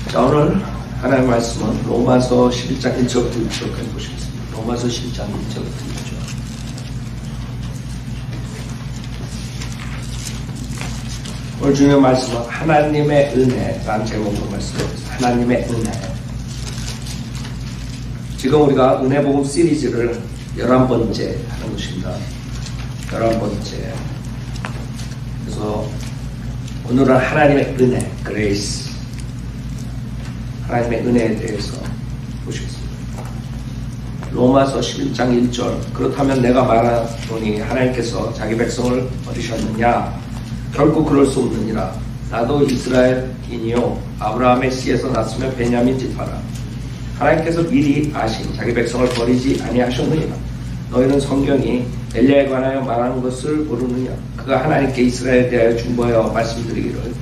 자, 오늘 하나님의 말씀은 로마서 11장 1절부터 6절까지 보시겠습니다. 로마서 11장 1절부터 6절. 오늘 중요한 말씀은 하나님의 은혜라는 제목으로 말씀드렸습니다. 하나님의 은혜. 지금 우리가 은혜복음 시리즈를 11번째 하는 것입니다. 11번째. 그래서 오늘은 하나님의 은혜, 그레이스. 하나님의 은혜에 대해서 보시겠습니다. 로마서 11장 1절. 그렇다면 내가 말하노니 하나님께서 자기 백성을 버리셨느냐? 결코 그럴 수 없느니라. 나도 이스라엘인이요 아브라함의 씨에서 났으며 베냐민 지파라. 하나님께서 미리 아신 자기 백성을 버리지 아니하셨느니라. 너희는 성경이 엘리야에 관하여 말하는 것을 모르느냐? 그가 하나님께 이스라엘에 대하여 중보하여 말씀드리기를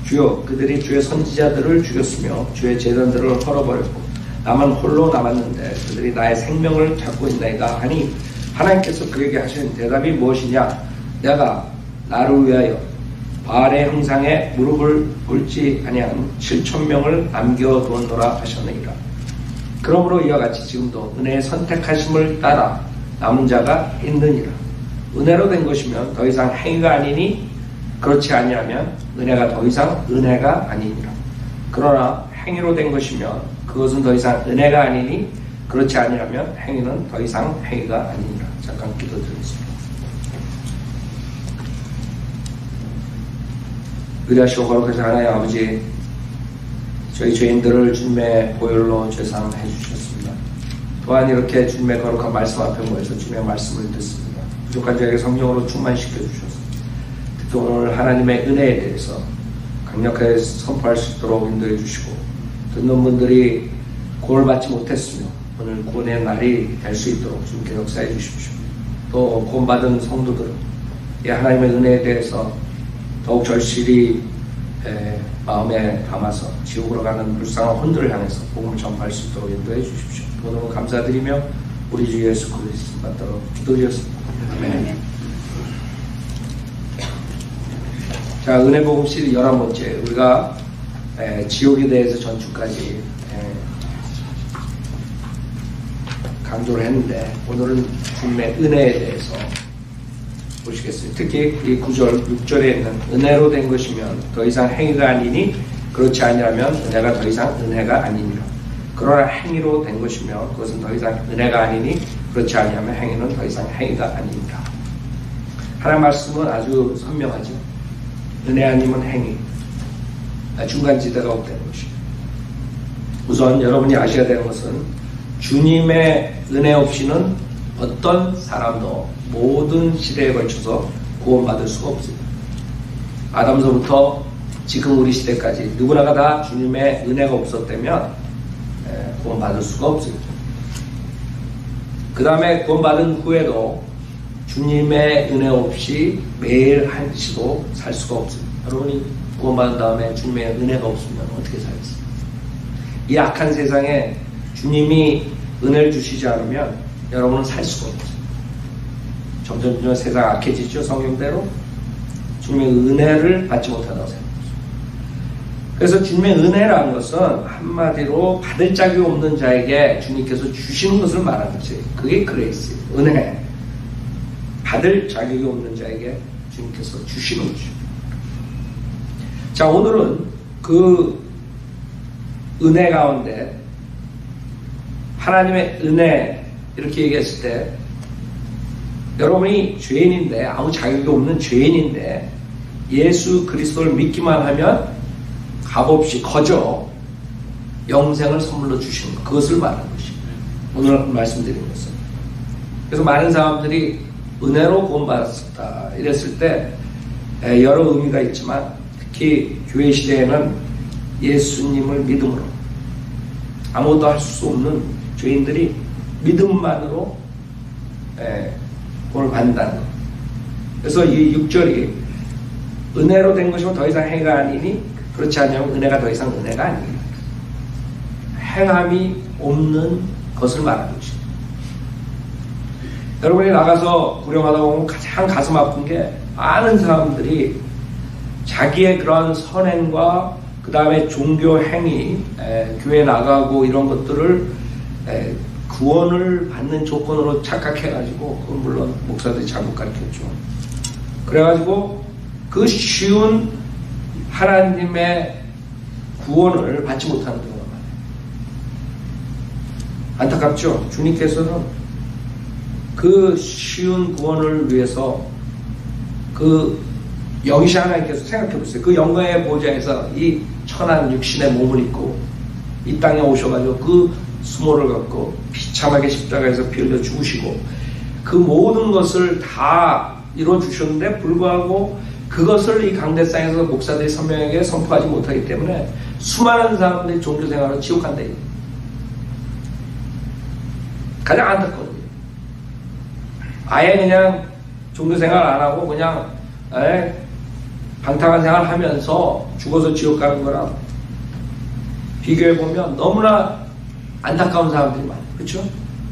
주여 그들이 주의 선지자들을 죽였으며 주의 제단들을 헐어버렸고 나만 홀로 남았는데 그들이 나의 생명을 찾고 있나이다 하니 하나님께서 그에게 하신 대답이 무엇이냐? 내가 나를 위하여 바알의 형상에 무릎을 꿇지 아니한 7,000명을 남겨두었노라 하셨느니라. 그러므로 이와 같이 지금도 은혜의 선택하심을 따라 남은 자가 있느니라. 은혜로 된 것이면 더 이상 행위가 아니니 그렇지 아니하면 은혜가 더 이상 은혜가 아니니라. 그러나 행위로 된 것이면 그것은 더 이상 은혜가 아니니 그렇지 아니하면 행위는 더 이상 행위가 아니니라. 잠깐 기도드리겠습니다. 위대하시고 거룩하신 하나님 아버지, 저희 죄인들을 주님의 보혈로 죄사함해 주셨습니다. 또한 이렇게 주님의 거룩한 말씀 앞에 모여서 주님의 말씀을 듣습니다. 부족한 저에게 성령으로 충만시켜 주셔서 특히 오늘 하나님의 은혜에 대해서 강력하게 선포할 수 있도록 인도해 주시고 듣는 분들이 구원을 받지 못했으며 오늘 구원의 날이 될 수 있도록 주님께 역사해 주십시오. 또 구원받은 성도들은 이 하나님의 은혜에 대해서 더욱 절실히 마음에 담아서 지옥으로 가는 불쌍한 혼들을 향해서 복음을 전파할 수 있도록 인도해 주십시오. 오늘은 감사드리며 우리 주 예수 그리스도 받도록 기도드렸습니다. 아멘. 자, 은혜복음 시리즈 11번째. 우리가 지옥에 대해서 전주까지 강조를 했는데 오늘은 주님의 은혜에 대해서 보시겠어요. 특히 이 9절, 6절에 있는 은혜로 된 것이면 더 이상 행위가 아니니 그렇지 아니하면 은혜가 더 이상 은혜가 아니니라. 그러나 행위로 된 것이면 그것은 더 이상 은혜가 아니니 그렇지 아니하면 행위는 더 이상 행위가 아니니라. 하나님 말씀은 아주 선명하죠. 은혜 아니면 행위. 중간지대가 없다는 것입니다. 우선 여러분이 아셔야 되는 것은 주님의 은혜 없이는 어떤 사람도 모든 시대에 걸쳐서 구원받을 수가 없습니다. 아담서부터 지금 우리 시대까지 누구나가 다 주님의 은혜가 없었다면 구원받을 수가 없습니다. 그 다음에 구원받은 후에도 주님의 은혜 없이 매일 한시도 살 수가 없습니다. 여러분이 구원받은 다음에 주님의 은혜가 없으면 어떻게 살겠습니까? 이 악한 세상에 주님이 은혜를 주시지 않으면 여러분은 살 수가 없어요. 점점 세상 악해지죠. 성경대로 주님의 은혜를 받지 못한다고 생각합니다. 그래서 주님의 은혜라는 것은 한마디로 받을 자격이 없는 자에게 주님께서 주시는 것을 말하는 거지. 그게 그레이스예요. 은혜. 받을 자격이 없는 자에게 주님께서 주시는 거죠. 자, 오늘은 그 은혜 가운데 하나님의 은혜 이렇게 얘기했을 때 여러분이 죄인인데 아무 자격이 없는 죄인인데 예수 그리스도를 믿기만 하면 값없이 거저 영생을 선물로 주시는 것, 그것을 말하는 것입니다. 오늘 말씀드리는 것은. 그래서 많은 사람들이 은혜로 구원받았다 이랬을 때 여러 의미가 있지만 특히 교회 시대에는 예수님을 믿음으로 아무것도 할 수 없는 죄인들이 믿음만으로 구원을 받는다는 것. 그래서 이 6절이 은혜로 된 것이면 더 이상 행위가 아니니 그렇지 않으면 은혜가 더 이상 은혜가 아닙니다. 행함이 없는 것을 말하는 것입니다. 여러분이 나가서 구령하다 보면 가장 가슴 아픈 게 많은 사람들이 자기의 그런 선행과 그 다음에 종교 행위, 교회 나가고 이런 것들을 구원을 받는 조건으로 착각해가지고, 그건 물론 목사들이 잘못 가르쳤죠. 그래가지고 그 쉬운 하나님의 구원을 받지 못하는 경우가 많아요. 안타깝죠? 주님께서는 그 쉬운 구원을 위해서 그 영이신 하나님께서 생각해 보세요. 그 영광의 보좌에서 이 천한 육신의 몸을 입고 이 땅에 오셔가지고 그 수모를 갖고 비참하게 십자가에서 피 흘려 죽으시고 그 모든 것을 다 이루어주셨는데 불구하고 그것을 이 강대상에서 목사들이 선명하게 선포하지 못하기 때문에 수많은 사람들이 종교생활을 지옥 간다. 가장 안타까워요. 아예 그냥 종교생활 안 하고 그냥 방탕한 생활 하면서 죽어서 지옥 가는 거랑 비교해보면 너무나 안타까운 사람들이 많아요. 그렇죠?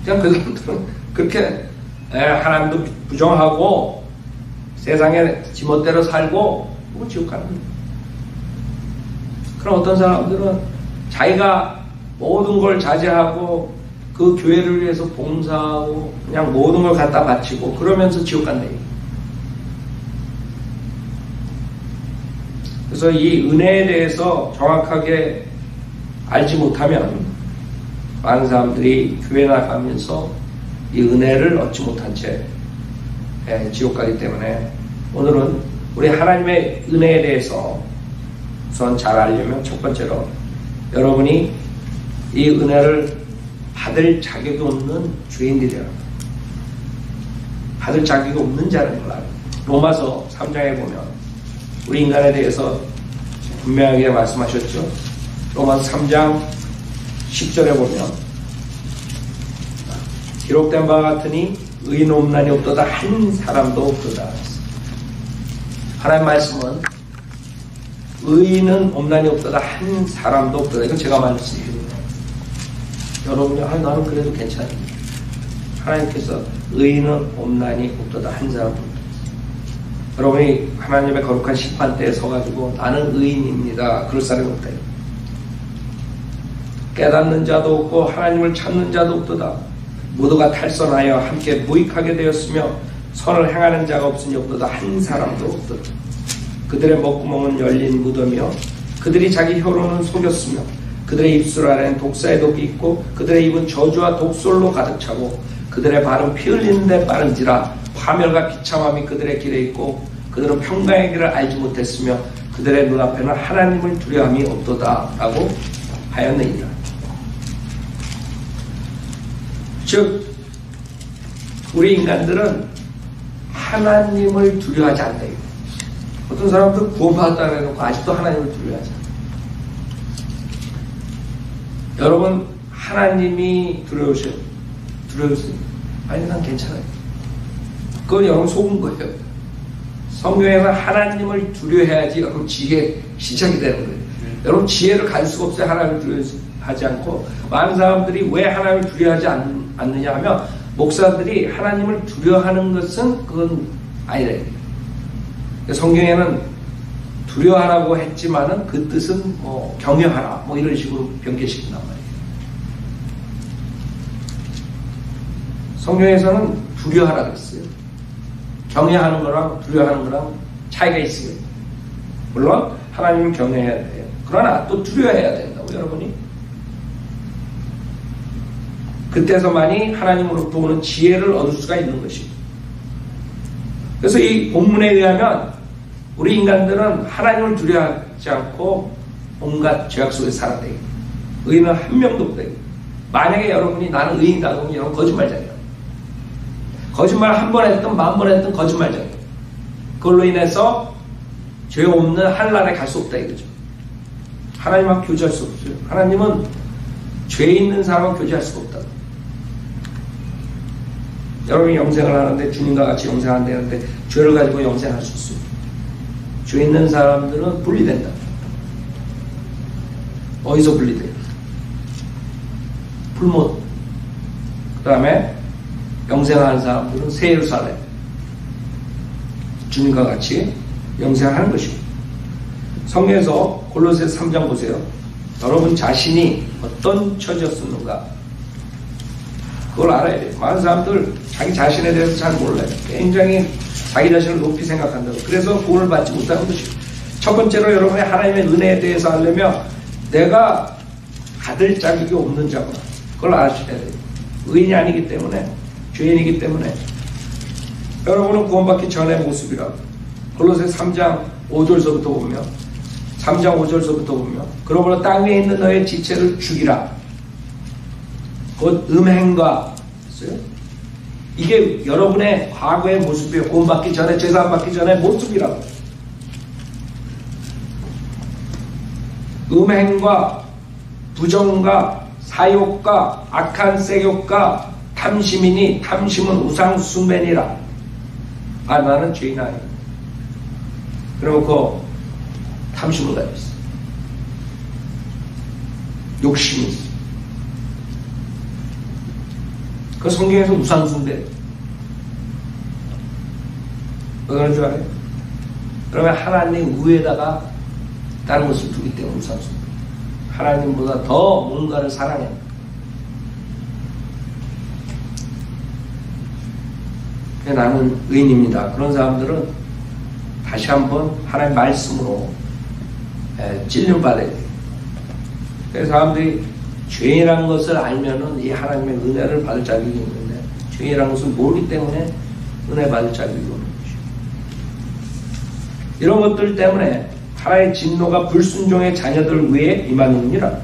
그냥 그 사람들은 그렇게 하나님도 부정하고 세상에 지멋대로 살고 지옥 가는 거예요. 그럼 어떤 사람들은 자기가 모든 걸 자제하고 그 교회를 위해서 봉사하고 그냥 모든 걸 갖다 바치고 그러면서 지옥 간다. 그래서 이 은혜에 대해서 정확하게 알지 못하면 많은 사람들이 교회 나가면서 이 은혜를 얻지 못한 채 지옥 가기 때문에 오늘은 우리 하나님의 은혜에 대해서 우선 잘 알려면 첫 번째로 여러분이 이 은혜를 받을 자격이 없는 죄인들이라고 받을 자격이 없는 자라는 걸 알아요. 로마서 3장에 보면 우리 인간에 대해서 분명하게 말씀하셨죠. 로마서 3장 10절에 보면 기록된 바와 같으니 의인 없나니 없도다 한 사람도 없도다. 하나님 말씀은 의인은 없나니 없도다 한 사람도 없도다. 이건 제가 말씀드립니다. 여러분이 나는 그래도 괜찮아요. 하나님께서 의인은 없나니 없도다 한 사람도 없도다. 여러분이 하나님의 거룩한 심판대에 서가지고 나는 의인입니다. 그럴 사람이 없다. 깨닫는 자도 없고 하나님을 찾는 자도 없도다. 모두가 탈선하여 함께 무익하게 되었으며 선을 행하는 자가 없으니 없도다 한 사람도 없도다. 그들의 목구멍은 열린 무덤이요 그들이 자기 혀로는 속였으며 그들의 입술 안에는 독사의 독이 있고 그들의 입은 저주와 독솔로 가득 차고 그들의 발은 피 흘리는 데 빠른지라 파멸과 비참함이 그들의 길에 있고 그들은 평강의 길을 알지 못했으며 그들의 눈앞에는 하나님을 두려움이 없도다 라고 하였느니라. 즉 우리 인간들은 하나님을 두려워하지 않다. 어떤 사람들 구원받았다고 해놓고 아직도 하나님을 두려워하지 않아요. 여러분 하나님이 두려우세요? 아니 난 괜찮아요. 그건 여러분 속은 거예요. 성경에서 하나님을 두려워해야지 여러분 지혜 시작이 되는 거예요. 여러분 지혜를 가질 수가 없어요. 하나님을 두려워하지 않고. 많은 사람들이 왜 하나님을 두려워하지 않느냐 하면 목사들이 하나님을 두려워하는 것은 그건 아니래요. 성경에는 두려워하라고 했지만은 그 뜻은 뭐 경외하라 뭐 이런 식으로 변개시킨단 말이에요. 성경에서는 두려워하라 그랬어요. 경외하는 거랑 두려워하는 거랑 차이가 있어요. 물론 하나님을 경외해야 돼요. 그러나 또 두려워해야 된다고 여러분이. 그때서만이 하나님으로부터 오는 지혜를 얻을 수가 있는 것이죠. 그래서 이 본문에 의하면 우리 인간들은 하나님을 두려워하지 않고 온갖 죄악 속에 살아야 돼요. 의인은 한 명도 없대요. 만약에 여러분이 나는 의인이다 그러면 여러분 거짓말쟁이에요. 거짓말 한 번 했든 만 번 했든 거짓말쟁이에요. 그걸로 인해서 죄 없는 하늘나라에 갈 수 없다 이거죠. 하나님하고 교제할 수 없어요. 하나님은 죄 있는 사람은 교제할 수가 없다. 여러분이 영생을 하는데 주님과 같이 영생한다는데 죄를 가지고 영생할 수 있어요. 죄 있는 사람들은 분리된다. 어디서 분리돼요? 풀못. 그 다음에 영생하는 사람들은 새 예루살렘 주님과 같이 영생하는 것이고 성경에서 골로새서 3장 보세요. 여러분 자신이 어떤 처지였었는가 그걸 알아야 돼요. 많은 사람들 자기 자신에 대해서 잘 몰라요. 굉장히 자기 자신을 높이 생각한다고. 그래서 구원을 받지 못하는 것이고, 첫 번째로 여러분의 하나님의 은혜에 대해서 알려면 내가 받을 자격이 없는 자구나. 그걸 아셔야 돼요. 의인이 아니기 때문에, 죄인이기 때문에. 여러분은 구원받기 전의 모습이라고. 골로새 3장 5절서부터 보면, 3장 5절서부터 보면, 그러므로 땅 위에 있는 너의 지체를 죽이라. 곧 음행과 있어요? 이게 여러분의 과거의 모습이에요. 구원받기 전에, 제사 받기 전의 모습이라고. 음행과 부정과 사욕과 악한 세욕과 탐심이니 탐심은 우상숭배니라. 아, 나는 죄인 아니야. 그러고 탐심을 가지고 있어. 욕심이 있어. 그 성경에서 우상숭배. 왜 그런 줄 알아요? 그러면 하나님 위에다가 다른 것을 두기 때문에 우상숭배. 하나님보다 더 뭔가를 사랑해. 나는 의인입니다. 그런 사람들은 다시 한번 하나님의 말씀으로 찔림받아야 돼요. 그래서 사람들이 죄인이라는 것을 알면은 이 하나님의 은혜를 받을 자격이 있는데, 죄인이라는 것을 모르기 때문에 은혜 받을 자격이 없는 것이죠. 이런 것들 때문에 하나님의 진노가 불순종의 자녀들 위에 임하느니라.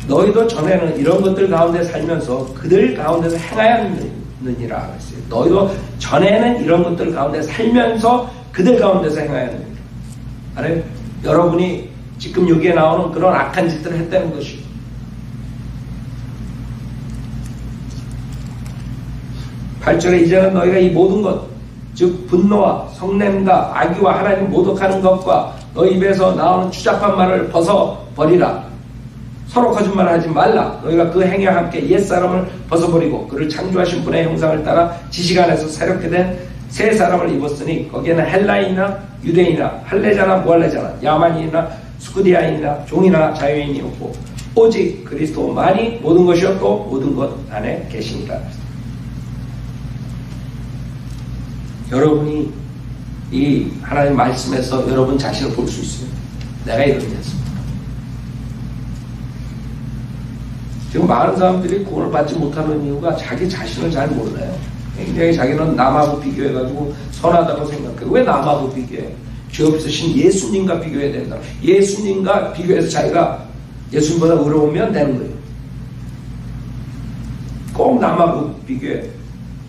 너희도 전에는 이런 것들 가운데 살면서 그들 가운데서 행하였느니라 했어요. 너희도 전에는 이런 것들 가운데 살면서 그들 가운데서 행하였느니라. 알아요? 여러분이 지금 여기에 나오는 그런 악한 짓들을 했다는 것이죠. (8절에) 이제는 너희가 이 모든 것, 즉 분노와 성냄과 악의와 하나님 모독하는 것과 너희 입에서 나오는 추잡한 말을 벗어버리라. 서로 거짓말을 하지 말라. 너희가 그 행위와 함께 옛사람을 벗어버리고 그를 창조하신 분의 형상을 따라 지식 안에서 새롭게 된 새 사람을 입었으니 거기에는 헬라인이나 유대인이나 할례자나 무할례자나 야만인이나 스쿠디아인이나 종이나 자유인이 없고 오직 그리스도만이 모든 것이었고 모든 것 안에 계시니라. 여러분이 이 하나님 말씀에서 여러분 자신을 볼 수 있어요. 내가 이런 자였습니다. 지금 많은 사람들이 구원을 받지 못하는 이유가 자기 자신을 잘 몰라요. 굉장히 자기는 남하고 비교해가지고 선하다고 생각해요. 왜 남하고 비교해? 죄 없으신 예수님과 비교해야 된다. 예수님과 비교해서 자기가 예수님보다 의로우면 되는 거예요. 꼭 남하고 비교해.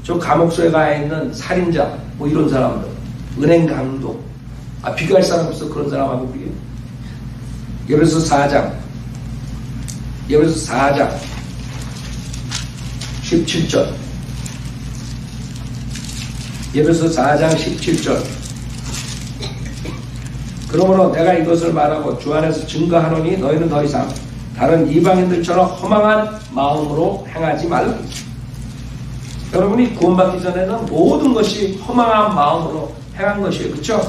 저 감옥소에 가 있는 살인자, 뭐 이런 사람들, 은행 강도, 비교할 사람 없어. 그런 사람하고 비교해. 예배서 4장 17절. 예배서 4장 17절. 그러므로 내가 이것을 말하고 주 안에서 증거하노니 너희는 더 이상 다른 이방인들처럼 허망한 마음으로 행하지 말라. 여러분이 구원받기 전에는 모든 것이 허망한 마음으로 행한 것이에요. 그렇죠?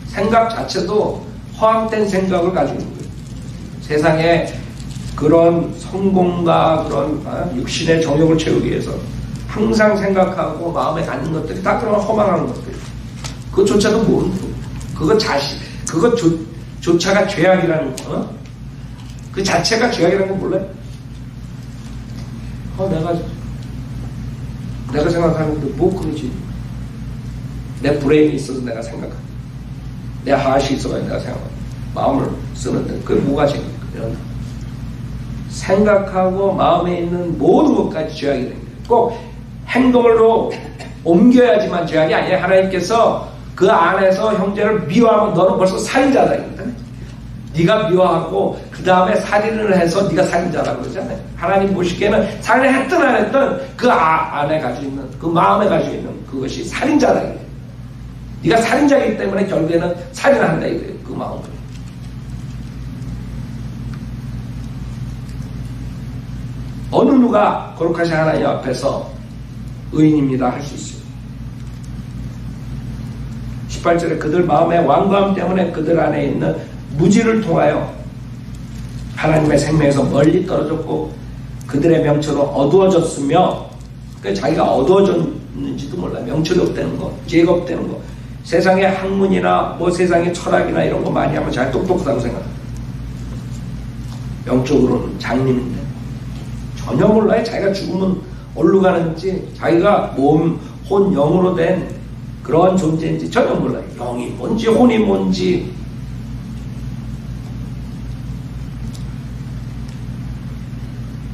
생각 자체도 허황된 생각을 가지고 있는 거예요. 세상에 그런 성공과 그런 육신의 정욕을 채우기 위해서 항상 생각하고 마음에 갖는 것들이 다 그런 허망한 것들이에요. 그것조차도 모르는 거예요. 그것조차가 죄악이라는 거. 그 자체가 죄악이라는 거 몰라요? 내가 생각하는 것도 뭐 그러지. 내 브레인이 있어서 내가 생각한다. 내 하앗이 있어서 내가 생각한다. 마음을 쓰는데 그게 뭐가 죄입니까? 생각하고 마음에 있는 모든 것까지 죄악이 됩니다. 꼭 행동으로 옮겨야지만 죄악이 아니에요. 하나님께서 그 안에서 형제를 미워하면 너는 벌써 살인자다. 네가 미워하고 그 다음에 살인을 해서 네가 살인자라고 그러잖아요. 하나님 보시기에는 살인을 했든 안 했든 그 안에 가지고 있는, 그 마음에 가지고 있는 그것이 살인자다. 네가 살인자이기 때문에 결국에는 살인한다. 그 마음을. 어느 누가 거룩하신 하나님 앞에서 의인입니다 할 수 있어요. 18절에 그들 마음의 완고함 때문에 그들 안에 있는 무지를 통하여 하나님의 생명에서 멀리 떨어졌고 그들의 명철은 어두워졌으며, 그러니까 자기가 어두워졌는지도 몰라. 명철이 없다는 거, 지혜가 없다는 거. 세상의 학문이나 뭐 세상의 철학이나 이런 거 많이 하면 자기 똑똑하다고 생각합니다. 영적으로는 장님인데 전혀 몰라요. 자기가 죽으면 어디로 가는지, 자기가 몸, 혼, 영으로 된 그런 존재인지 전혀 몰라요. 영이 뭔지 혼이 뭔지.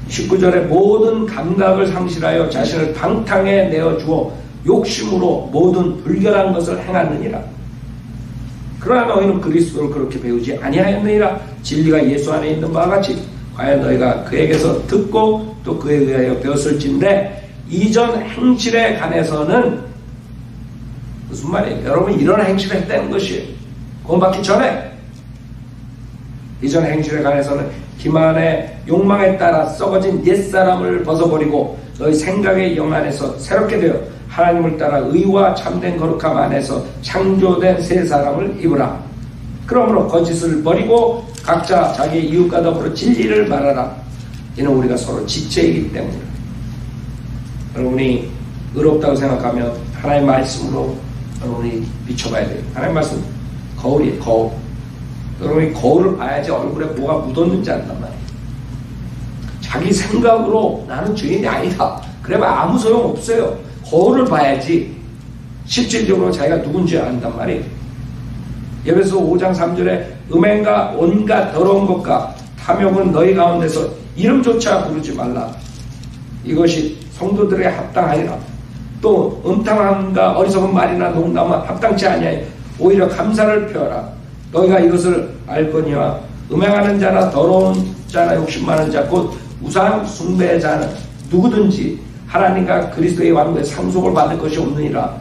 19절에 모든 감각을 상실하여 자신을 방탕에 내어주어 욕심으로 모든 불결한 것을 행하느니라. 그러나 너희는 그리스도를 그렇게 배우지 아니하였느니라. 진리가 예수 안에 있는 바와 같이 과연 너희가 그에게서 듣고 또 그에 의하여 배웠을진데, 이전 행실에 관해서는 무슨 말이에요? 여러분 이런 행실을 했다는 것이에요. 구원받기 전에. 이전 행실에 관해서는 기만의 욕망에 따라 썩어진 옛사람을 벗어버리고 너희 생각의 영 안에서 새롭게 되어 하나님을 따라 의와 참된 거룩함 안에서 창조된 새 사람을 입으라. 그러므로 거짓을 버리고 각자 자기 이웃과 더불어 진리를 말하라. 이는 우리가 서로 지체이기 때문이다. 여러분이 의롭다고 생각하면 하나님의 말씀으로 여러분이 비춰봐야 돼요. 하나님의 말씀 거울이에요. 거울. 여러분이 거울을 봐야지 얼굴에 뭐가 묻었는지 안단 말이에요. 자기 생각으로 나는 죄인이 아니다. 그래봐 아무 소용 없어요. 거울을 봐야지 실질적으로 자기가 누군지 안단 말이에요. 에베소 5장 3절에 음행과 온갖 더러운 것과 탐욕은 너희 가운데서 이름조차 부르지 말라. 이것이 성도들의 합당하리라. 또 음탕함과 어리석은 말이나 농담은 합당치 아니하여 오히려 감사를 표하라. 너희가 이것을 알거니와 음행하는 자나 더러운 자나 욕심 많은 자 곧 우상 숭배자는 누구든지 하나님과 그리스도의 왕국에 상속을 받을 것이 없느니라.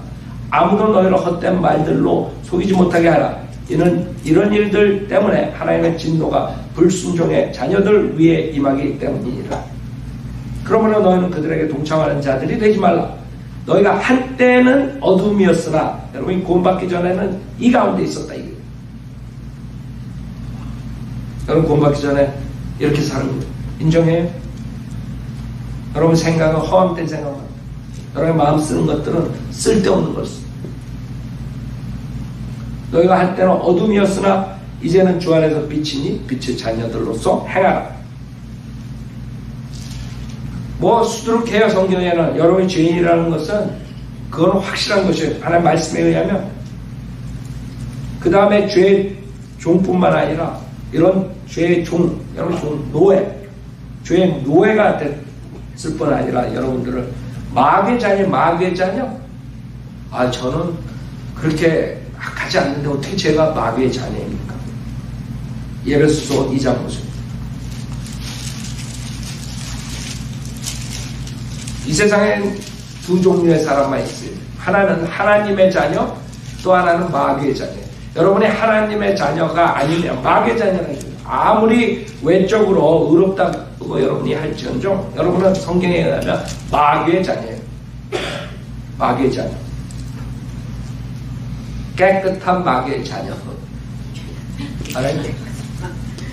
아무도 너희를 헛된 말들로 속이지 못하게 하라. 이는 이런 일들 때문에 하나님의 진노가 불순종의 자녀들 위에 임하기 때문이니라. 그러므로 너희는 그들에게 동참하는 자들이 되지 말라. 너희가 한때는 어둠이었으나, 여러분이 구원받기 전에는 이 가운데 있었다. 이게. 여러분 구원받기 전에 이렇게 사는 거예요. 인정해요? 여러분 생각은 허황된 생각만, 여러분의 마음 쓰는 것들은 쓸데없는 것을. 너희가 한때는 어둠이었으나 이제는 주 안에서 빛이니 빛의 자녀들로서 행하라. 뭐 수두룩해요. 성경에는 여러분이 죄인이라는 것은 그건 확실한 것이에요. 하나님 말씀에 의하면. 그 다음에 죄의 종뿐만 아니라 이런 죄의 종, 여러분 종, 노예, 죄의 노예가 됐을 뿐 아니라 여러분들을 마귀의 자녀, 마귀의 자녀? 아, 저는 그렇게 악하지 않는데 어떻게 제가 마귀의 자녀입니까? 에베소서 2장 보세요. 이 세상엔 두 종류의 사람만 있어요. 하나는 하나님의 자녀, 또 하나는 마귀의 자녀. 여러분이 하나님의 자녀가 아니면 마귀의 자녀가 있어요. 아무리 외적으로 의롭다고 여러분이 할지언정 여러분은 성경에 의하면 마귀의 자녀예요. 마귀의 자녀. 깨끗한 마귀의 자녀. 알아요?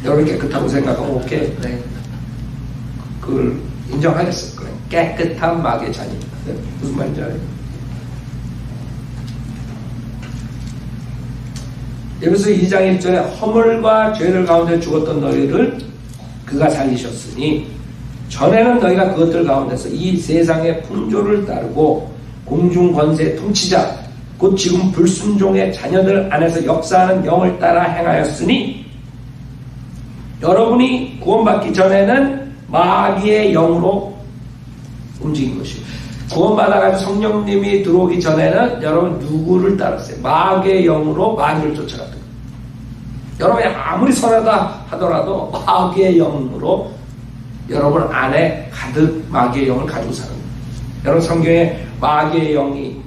여러분 깨끗하고 생각하면 오케이. 네. 그걸 인정하겠어요. 그래. 깨끗한 마귀의 자녀입니다. 네. 무슨 말인지 알아요? 에베소 2장 1절에 허물과 죄를 가운데 죽었던 너희를 그가 살리셨으니 전에는 너희가 그것들 가운데서 이 세상의 풍조를 따르고 공중 권세의 통치자 곧 지금 불순종의 자녀들 안에서 역사하는 영을 따라 행하였으니, 여러분이 구원받기 전에는 마귀의 영으로 움직인 것이에요. 구원받아가지고 성령님이 들어오기 전에는 여러분 누구를 따랐어요? 마귀의 영으로 마귀를 쫓아갔던 거예요. 여러분이 아무리 선하다 하더라도 마귀의 영으로 여러분 안에 가득 마귀의 영을 가지고 사는 거예요. 여러분 성경에 마귀의 영이,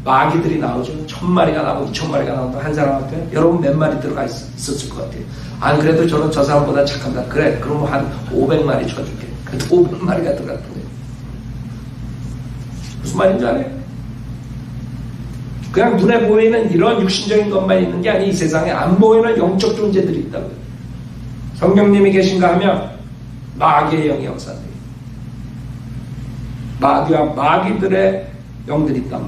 마귀들이 나오죠. 1000마리가 나오고 2000마리가 나온다. 한 사람한테 여러분 몇 마리 들어가 있었을 것 같아요. 안 그래도 저는 저 사람보다 착합니다. 그래, 그럼 한 500마리 쳐줄게. 그래도 500마리가 들어갔던 거예요. 무슨 말인지 알아요? 그냥 눈에 보이는 이런 육신적인 것만 있는 게 아니 이 세상에 안 보이는 영적 존재들이 있다고요. 성령님이 계신가 하면 마귀의 영이 역사돼요. 마귀와 마귀들의 영들이 있단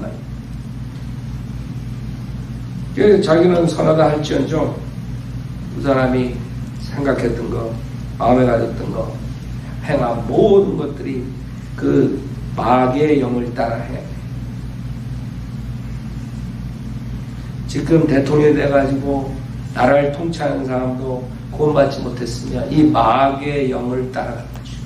말이에요. 자기는 선하다 할지언정 그 사람이 생각했던 거, 마음에 가졌던 거, 행한 모든 것들이 그 마귀의 영을 따라 해. 지금 대통령이 돼가지고 나라를 통치하는 사람도 구원받지 못했으면 이 마귀의 영을 따라간 거죠.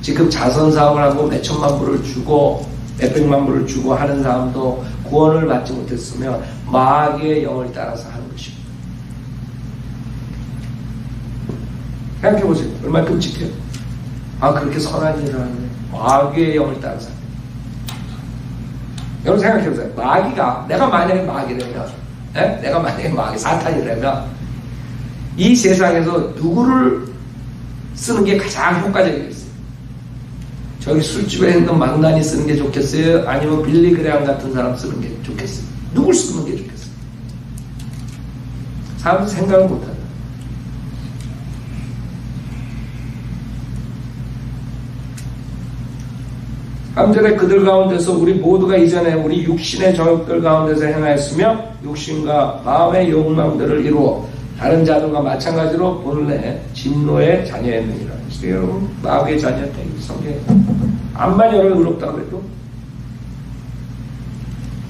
지금 자선사업을 하고 몇천만 불을 주고 몇백만 불을 주고 하는 사람도 구원을 받지 못했으면 마귀의 영을 따라서 하는 것입니다. 생각해보세요. 얼마나 끔찍해요. 그렇게 선한 일을 하는데 마귀의 영을 따라서. 여러분 생각해보세요. 마귀가, 내가 만약에 마귀라면, 내가 만약에 마귀, 사탄이라면, 이 세상에서 누구를 쓰는 게 가장 효과적이겠어요? 저기 술집에 있는 망나니 쓰는 게 좋겠어요? 아니면 빌리 그레함 같은 사람 쓰는 게 좋겠어요? 누굴 쓰는 게 좋겠어요? 사람들이 생각을 못하죠. 삼절에 그들 가운데서 우리 모두가 이전에 우리 육신의 정욕들 가운데서 행하였으며 육신과 마음의 욕망들을 이루어 다른 자들과 마찬가지로 본래 진노의 자녀였느니라. 여러분 마귀의 자녀였다. 성경에 암만 여러분 의롭다고 해도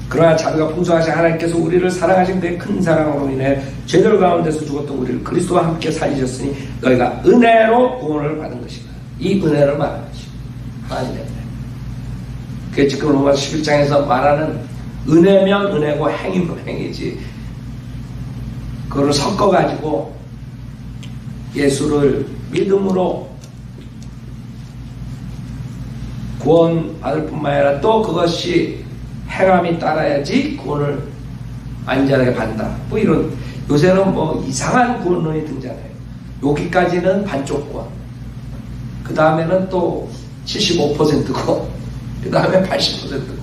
그러나 자비가 풍성하신 하나님께서 우리를 사랑하신 그의 큰 사랑으로 인해 죄들 가운데서 죽었던 우리를 그리스도와 함께 살리셨으니 너희가 은혜로 구원을 받은 것이다. 이 은혜를 말하는 것이다. 하나님의 은혜. 그게 지금 로마서 11장에서 말하는 은혜면 은혜고 행이면 행이지, 그거를 섞어가지고 예수를 믿음으로 구원받을 뿐만 아니라 또 그것이 행함이 따라야지 구원을 안전하게 받는다. 뭐 이런, 요새는 뭐 이상한 구원론이 등장해요. 여기까지는 반쪽 구원, 그 다음에는 또 75%고 그 다음에 80%고,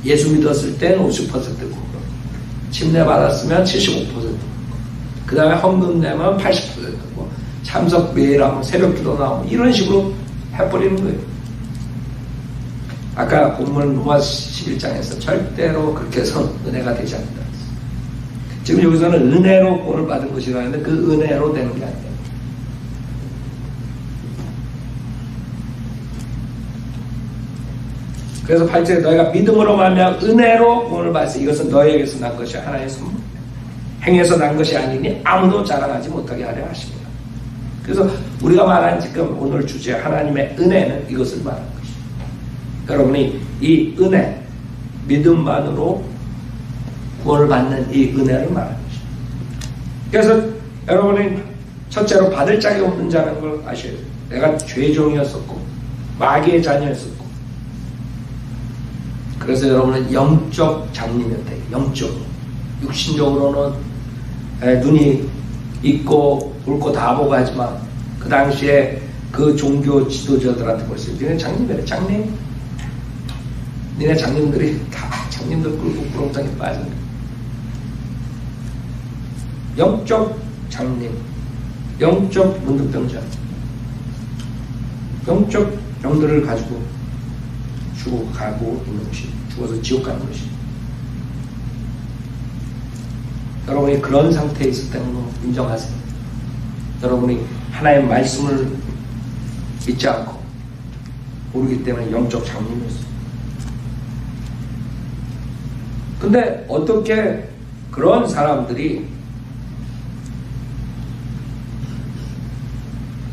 예수 믿었을 땐 50%고, 침례 받았으면 75%고, 그 다음에 헌금 내면 80%고, 참석 매일 하면 새벽 기도 나오면 이런 식으로 해버리는 거예요. 아까 본문 로마서 11장에서 절대로 그렇게 해서 은혜가 되지 않는다. 지금 여기서는 은혜로 구원을 받은 것이라 하는데 그 은혜로 되는 게 아니에요. 그래서 8절에 너희가 믿음으로 말미암아 은혜로 구원을 받았으니 이것은 너희에게서 난 것이 하나의 선물, 행해서 난 것이 아니니 아무도 자랑하지 못하게 하려 하십니다. 그래서 우리가 말한 지금 오늘 주제 하나님의 은혜는 이것을 말하는 것입니다. 여러분이 이 은혜, 믿음만으로 구원을 받는 이 은혜를 말하는 것입니다. 그래서 여러분이 첫째로 받을 자격이 없는 자라는 걸 아셔야 돼요. 내가 죄종이었었고 마귀의 자녀였었고, 그래서 여러분은 영적 장님이었다. 영적. 육신적으로는 눈이 있고 볼 거 다 보고 하지만 그 당시에 그 종교 지도자들한테 벌써 니네 장님이래. 장님. 니네 장님들이 다 장님들 끌고 구렁텅이에 빠진 거야. 영적 장님, 영적 문득병자, 영적 영들을 가지고 죽어가고 있는 것이, 죽어서 지옥 가는 것이. 여러분이 그런 상태에 있을 때는 인정하세요. 여러분이 하나님의 말씀을 믿지 않고 모르기 때문에 영적 장님이었어요. 근데 어떻게 그런 사람들이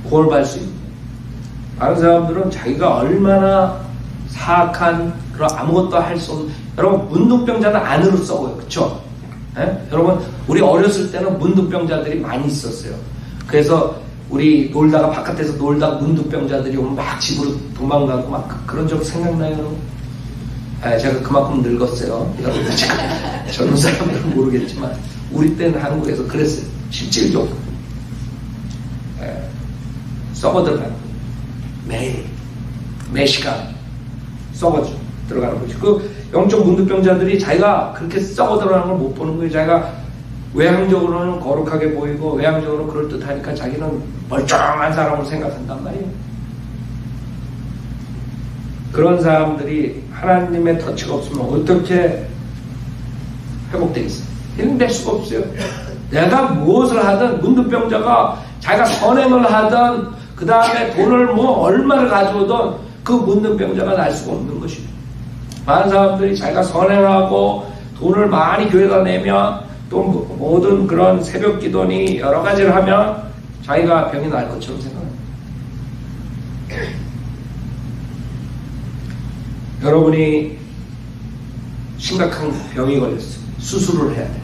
구원을 받을 수 있는, 다른 사람들은 자기가 얼마나 사악한 그런 아무것도 할 수 없는, 여러분 문둥병자는 안으로 썩어요. 그쵸? 여러분 우리 어렸을 때는 문둥병자들이 많이 있었어요. 그래서 우리 놀다가 바깥에서 놀다가 문둥병자들이 오면 막 집으로 도망가고 막 그런 적 생각나요, 여러분? 제가 그만큼 늙었어요. 여러분들 지금 젊은 사람들은 모르겠지만 우리 때는 한국에서 그랬어요. 실질적으로 썩어들어가는 거예요. 매 시간 썩어져. 들어가는 거지. 그 영적 문득병자들이 자기가 그렇게 썩어 들어가는 걸 못 보는 거예요. 자기가 외향적으로는 거룩하게 보이고 외향적으로는 그럴듯하니까 자기는 멀쩡한 사람으로 생각한단 말이에요. 그런 사람들이 하나님의 터치가 없으면 어떻게 회복되겠어요? 될 수가 없어요. 내가 무엇을 하든 문득병자가 자기가 선행을 하든 그 다음에 돈을 뭐 얼마를 가져오든 그 문득병자가 날 수가 없는 것입니다. 많은 사람들이 자기가 선행하고 돈을 많이 교회에다 내면 또 모든 그런 새벽 기도니 여러 가지를 하면 자기가 병이 날 것처럼 생각합니다. 여러분이 심각한 병이 걸렸어요. 수술을 해야 돼.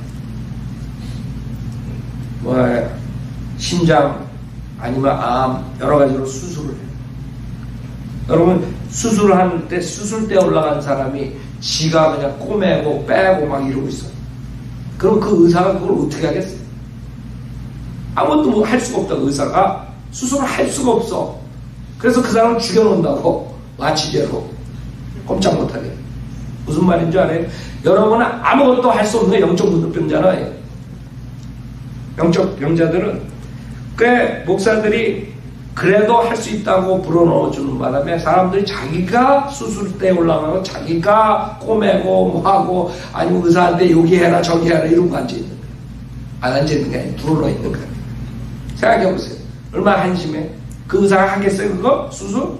뭐 심장 아니면 암 여러 가지로 수술을 해요. 여러분 수술을 하는데 수술대에 올라간 사람이 지가 그냥 꼬매고 빼고 막 이러고 있어요. 그럼 그 의사가 그걸 어떻게 하겠어요? 아무것도 뭐 할 수가 없다. 의사가 수술을 할 수가 없어. 그래서 그 사람을 죽여놓는다고 마취제로 꼼짝 못하게. 무슨 말인지 알아요? 여러분은 아무것도 할 수 없는 영적 문득병자는 영적 병자들은 꽤 목사들이 그래도 할 수 있다고 불어넣어주는 바람에 사람들이 자기가 수술대에 올라가고 자기가 꼬매고 뭐하고 아니면 의사한테 여기 해라 저기 해라 이러고 앉아있는 거예요. 안 앉아있는 게 아니라 불어넣어 있는 거예요. 생각해보세요. 얼마나 한심해. 그 의사가 하겠어요 그거? 수술?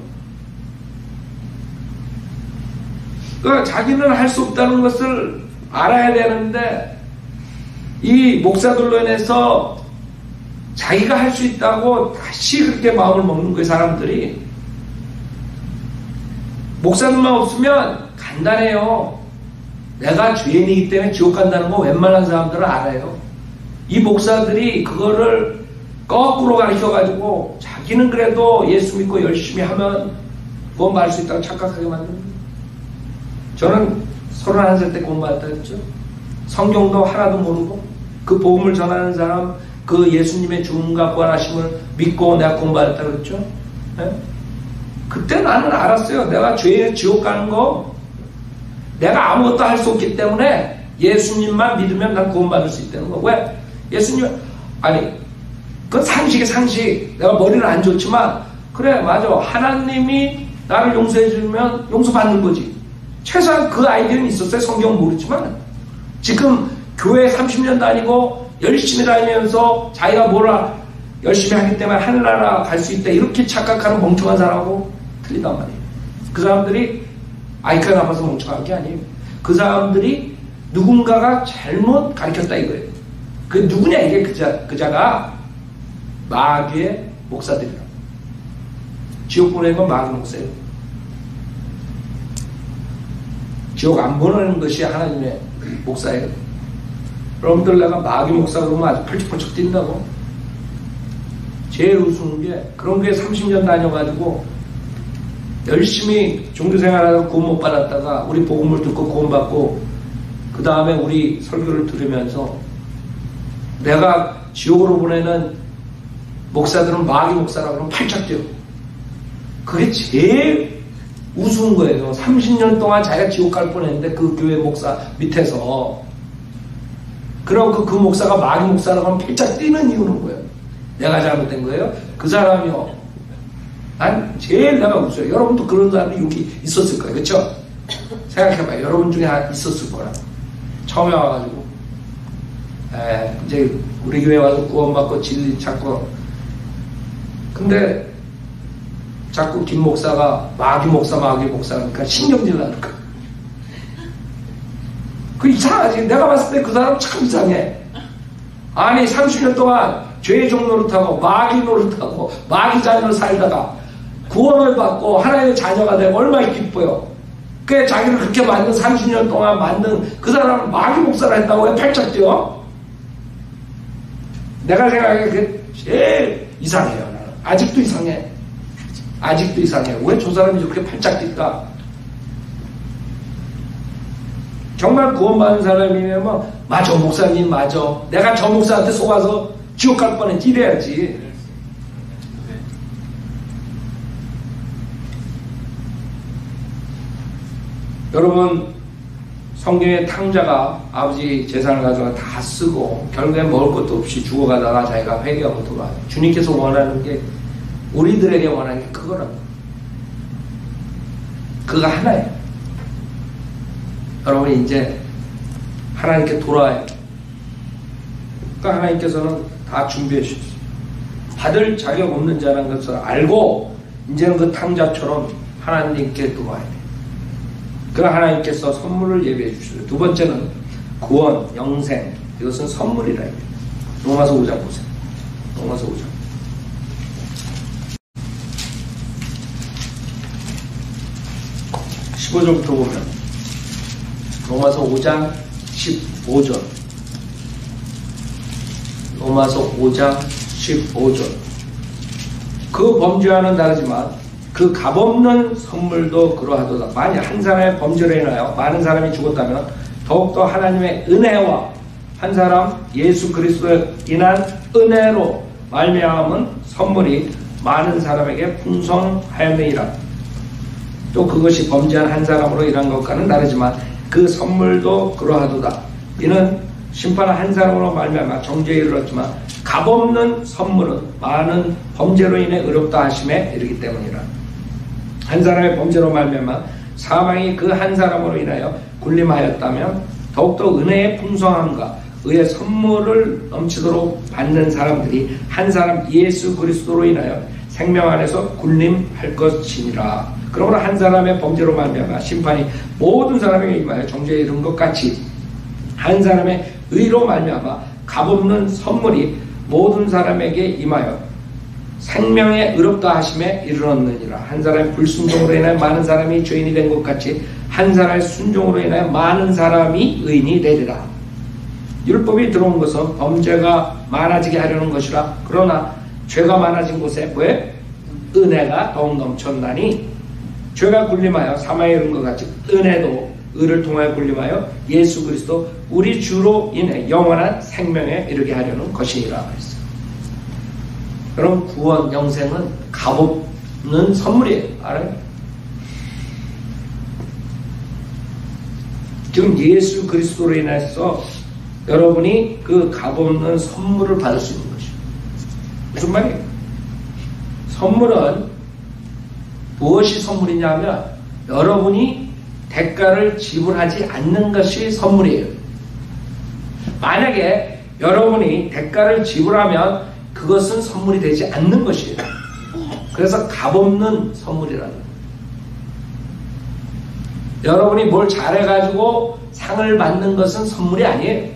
그러니까 자기는 할 수 없다는 것을 알아야 되는데 이 목사들로 인해서 자기가 할 수 있다고 다시 그렇게 마음을 먹는 거예요. 사람들이. 목사들만 없으면 간단해요. 내가 죄인이기 때문에 지옥 간다는 거 웬만한 사람들은 알아요. 이 목사들이 그거를 거꾸로 가르쳐가지고 자기는 그래도 예수 믿고 열심히 하면 구원받을 수 있다고 착각하게 만드는 거예요. 저는 31살 때 공부했다 했죠. 성경도 하나도 모르고 그 복음을 전하는 사람 그 예수님의 죽음과 부활하심을 믿고 내가 공부했다 그랬죠. 네? 그때 나는 알았어요. 내가 죄의 지옥 가는 거 내가 아무것도 할 수 없기 때문에 예수님만 믿으면 난 구원받을 수 있다는 거. 왜? 예수님 아니 그건 상식이 상식. 내가 머리는 안 좋지만 그래 맞아. 하나님이 나를 용서해 주면 용서받는 거지. 최소한 그 아이디어는 있었어요. 성경은 모르지만 지금 교회 30년 다니고 열심히 다니면서 자기가 뭐라 열심히 하기 때문에 하늘나라 갈 수 있다 이렇게 착각하는 멍청한 사람하고 틀리단 말이에요. 그 사람들이 아이큐가 나빠서 멍청한 게 아니에요. 그 사람들이 누군가가 잘못 가르쳤다 이거예요. 그 누구냐 이게 그자가 마귀의 목사들이라. 지옥 보내는 건 마귀 목사예요. 지옥 안 보내는 것이 하나님의 목사예요. 여러분들 내가 마귀 목사 그러면 아주 펄쩍펄쩍 뛴다고. 제일 우스운 게 그런 게 30년 다녀가지고 열심히 종교생활하다가 구원 못 받았다가 우리 복음을 듣고 구원받고 그 다음에 우리 설교를 들으면서 내가 지옥으로 보내는 목사들은 마귀 목사라고 그러면 팔짝 뛰어. 그게 제일 우스운 거예요. 30년 동안 자기가 지옥 갈 뻔했는데 그 교회 목사 밑에서 그럼 그 목사가 마귀 목사라고 하면 팔짝 뛰는 이유는 뭐예요? 내가 잘못된 거예요? 그 사람이요. 난 제일 내가 웃어요. 여러분도 그런 사람이 여기 있었을 거예요. 그렇죠? 생각해봐요. 여러분 중에 있었을 거라. 처음에 와가지고 이제 우리 교회 와서 구원받고 진리 찾고 근데 자꾸 김 목사가 마귀 목사니까 신경질 나는 거야. 그 이상하지. 내가 봤을 때 그 사람 참 이상해. 아니 30년 동안 죄의 종 노릇하고 마귀 노릇하고 마귀 자녀로 살다가 구원을 받고 하나님의 자녀가 되고 얼마나 기뻐요. 그 자기를 그렇게 만든 30년 동안 만든 그 사람은 마귀 목사를 했다고 왜 팔짝 뛰어? 내가 생각하기에 그게 제일 이상해요. 나는. 아직도 이상해. 아직도 이상해. 왜 저 사람이 저렇게 팔짝 뛸까? 정말 구원받은 사람이면 맞아 목사님 맞아. 내가 저 목사한테 속아서 지옥 갈 뻔했지 이래야지. 여러분, 성경의 탕자가 아버지 재산을 가져가 다 쓰고 결국에 먹을 것도 없이 죽어가다가 자기가 회개하고 돌아와요. 주님께서 원하는 게, 우리들에게 원하는 게 그거라고. 그거 하나예요. 여러분이 이제 하나님께 돌아와요. 그러니까 하나님께서는 다 준비해 주셨어요. 받을 자격 없는 자라는 것을 알고 이제는 그 탕자처럼 하나님께 돌아와야 돼요. 그럼 하나님께서 선물을 예비해 주시죠. 두 번째는 구원, 영생. 이것은 선물이라 해요. 로마서 5장 보세요. 로마서 5장. 15절부터 보면 로마서 5장 15절. 로마서 5장 15절. 그 범죄와는 다르지만 그 값없는 선물도 그러하도다. 만약 한 사람의 범죄로 인하여 많은 사람이 죽었다면 더욱더 하나님의 은혜와 한 사람 예수 그리스도에 인한 은혜로 말미암은 선물이 많은 사람에게 풍성하였느니라. 또 그것이 범죄한 한 사람으로 인한 것과는 다르지만 그 선물도 그러하도다. 이는 심판한 한 사람으로 말미암아 정죄에 이르렀지만 값없는 선물은 많은 범죄로 인해 의롭다 하심에 이르기 때문이라. 한 사람의 범죄로 말미암아 사망이 그 한 사람으로 인하여 군림하였다면 더욱더 은혜의 풍성함과 의의 선물을 넘치도록 받는 사람들이 한 사람 예수 그리스도로 인하여 생명 안에서 군림할 것이니라. 그러므로 한 사람의 범죄로 말미암아 심판이 모든 사람에게 임하여 정죄에 이른 것 같이 한 사람의 의로 말미암아 값없는 선물이 모든 사람에게 임하여 생명의 의롭다 하심에 이르렀느니라. 한 사람의 불순종으로 인하여 많은 사람이 죄인이 된 것 같이 한 사람의 순종으로 인하여 많은 사람이 의인이 되리라. 율법이 들어온 것은 범죄가 많아지게 하려는 것이라. 그러나 죄가 많아진 곳에 왜? 은혜가 더욱 넘쳤나니 죄가 군림하여 사망에 이른 것 같이 은혜도 의를 통하여 군림하여 예수 그리스도 우리 주로 인해 영원한 생명에 이르게 하려는 것이니라 했어요. 여러분, 구원, 영생은 값없는 선물이에요. 알아요? 지금 예수 그리스도로 인해서 여러분이 그 값없는 선물을 받을 수 있는 것이에요. 무슨 말이에요? 선물은 무엇이 선물이냐면 여러분이 대가를 지불하지 않는 것이 선물이에요. 만약에 여러분이 대가를 지불하면 그것은 선물이 되지 않는 것이에요. 그래서 값없는 선물이라는 거예요. 여러분이 뭘 잘해가지고 상을 받는 것은 선물이 아니에요.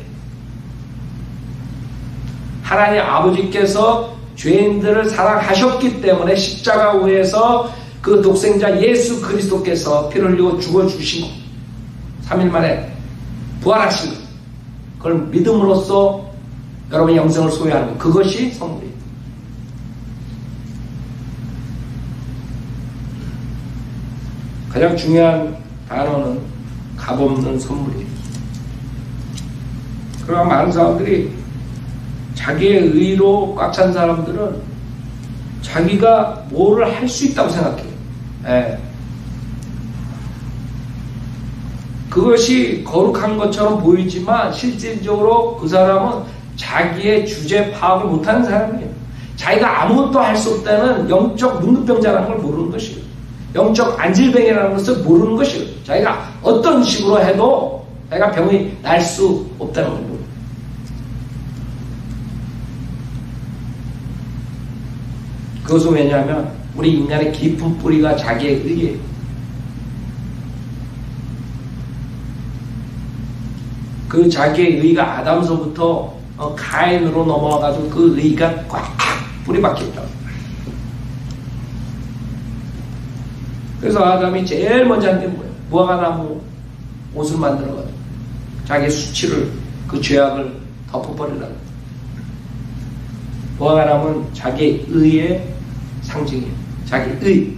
하나님 아버지께서 죄인들을 사랑하셨기 때문에 십자가 위에서 그 독생자 예수 그리스도께서 피를 흘리고 죽어주시고 3일 만에 부활하시고 그걸 믿음으로써 여러분이 영생을 소유하는 것, 그것이 선물이에요. 가장 중요한 단어는 값없는 선물이에요. 그러나 많은 사람들이 자기의 의로 꽉 찬 사람들은 자기가 뭐를 할 수 있다고 생각해요. 예. 그것이 거룩한 것처럼 보이지만 실질적으로 그 사람은 자기의 주제 파악을 못하는 사람이에요. 자기가 아무것도 할 수 없다는 영적 문득병자라는 걸 모르는 것이에요. 영적 안질병이라는 것을 모르는 것이에요. 자기가 어떤 식으로 해도 자기가 병이 날 수 없다는 걸 모르는 거예요. 그것은 왜냐하면 우리 인간의 깊은 뿌리가 자기의 의예요. 그 자기의 의가 아담서부터 가인으로 넘어와가지고 그 의가 꽉 뿌리 박혀있다. 그래서 아담이 제일 먼저 한 게 뭐예요? 무화과나무 옷을 만들어가지고 자기의 수치를, 그 죄악을 덮어버리라고. 무화과나무는 자기의 의의 상징이에요. 자기 의.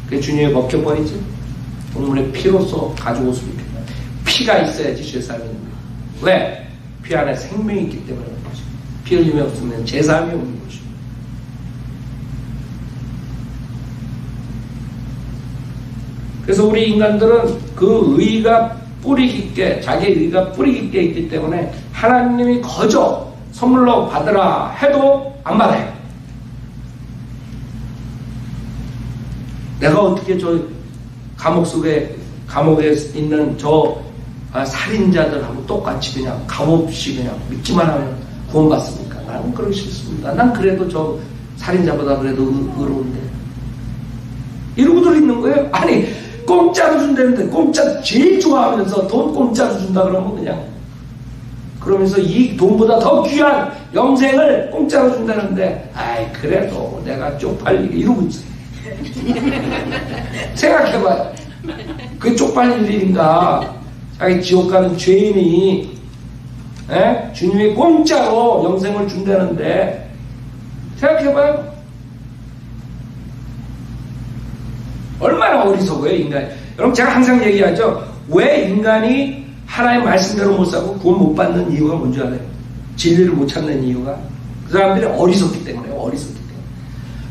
그게 주님이 먹혀버리지. 동물의 피로서 가지고 옷을 입힌다. 피가 있어야지 죄사함이 있는 거예요. 왜? 피 안에 생명이 있기 때문에 그런 거죠. 피 흘림이 없으면 죄사함이 없는 것이죠. 그래서 우리 인간들은 그 의가 뿌리 깊게, 자기의 의가 뿌리 깊게 있기 때문에 하나님이 거저 선물로 받으라 해도 안 받아요. 내가 어떻게 저 감옥에 있는 저 살인자들하고 똑같이 그냥 값없이 그냥 믿기만 하면 구원받습니까? 나는 그러기 싫습니다. 난 그래도 저 살인자보다 그래도 의로운데. 이러고들 있는 거예요. 아니, 공짜로 준다는데, 공짜 제일 좋아하면서 돈 공짜로 준다 그러면 그냥, 그러면서 이 돈보다 더 귀한 영생을 공짜로 준다는데, 아이, 그래도 내가 쪽팔리게 이러고 있어요. 생각해봐요. 그게 쪽팔릴 일인가? 자기 지옥 가는 죄인이, 주님이 공짜로 영생을 준다는데, 생각해봐요. 얼마나 어리석어요, 인간이. 여러분, 제가 항상 얘기하죠. 왜 인간이 하나님 말씀대로 못 살고 구원 못 받는 이유가 뭔지 알아요? 진리를 못 찾는 이유가? 그 사람들이 어리석기 때문에요, 어리석기 때문에.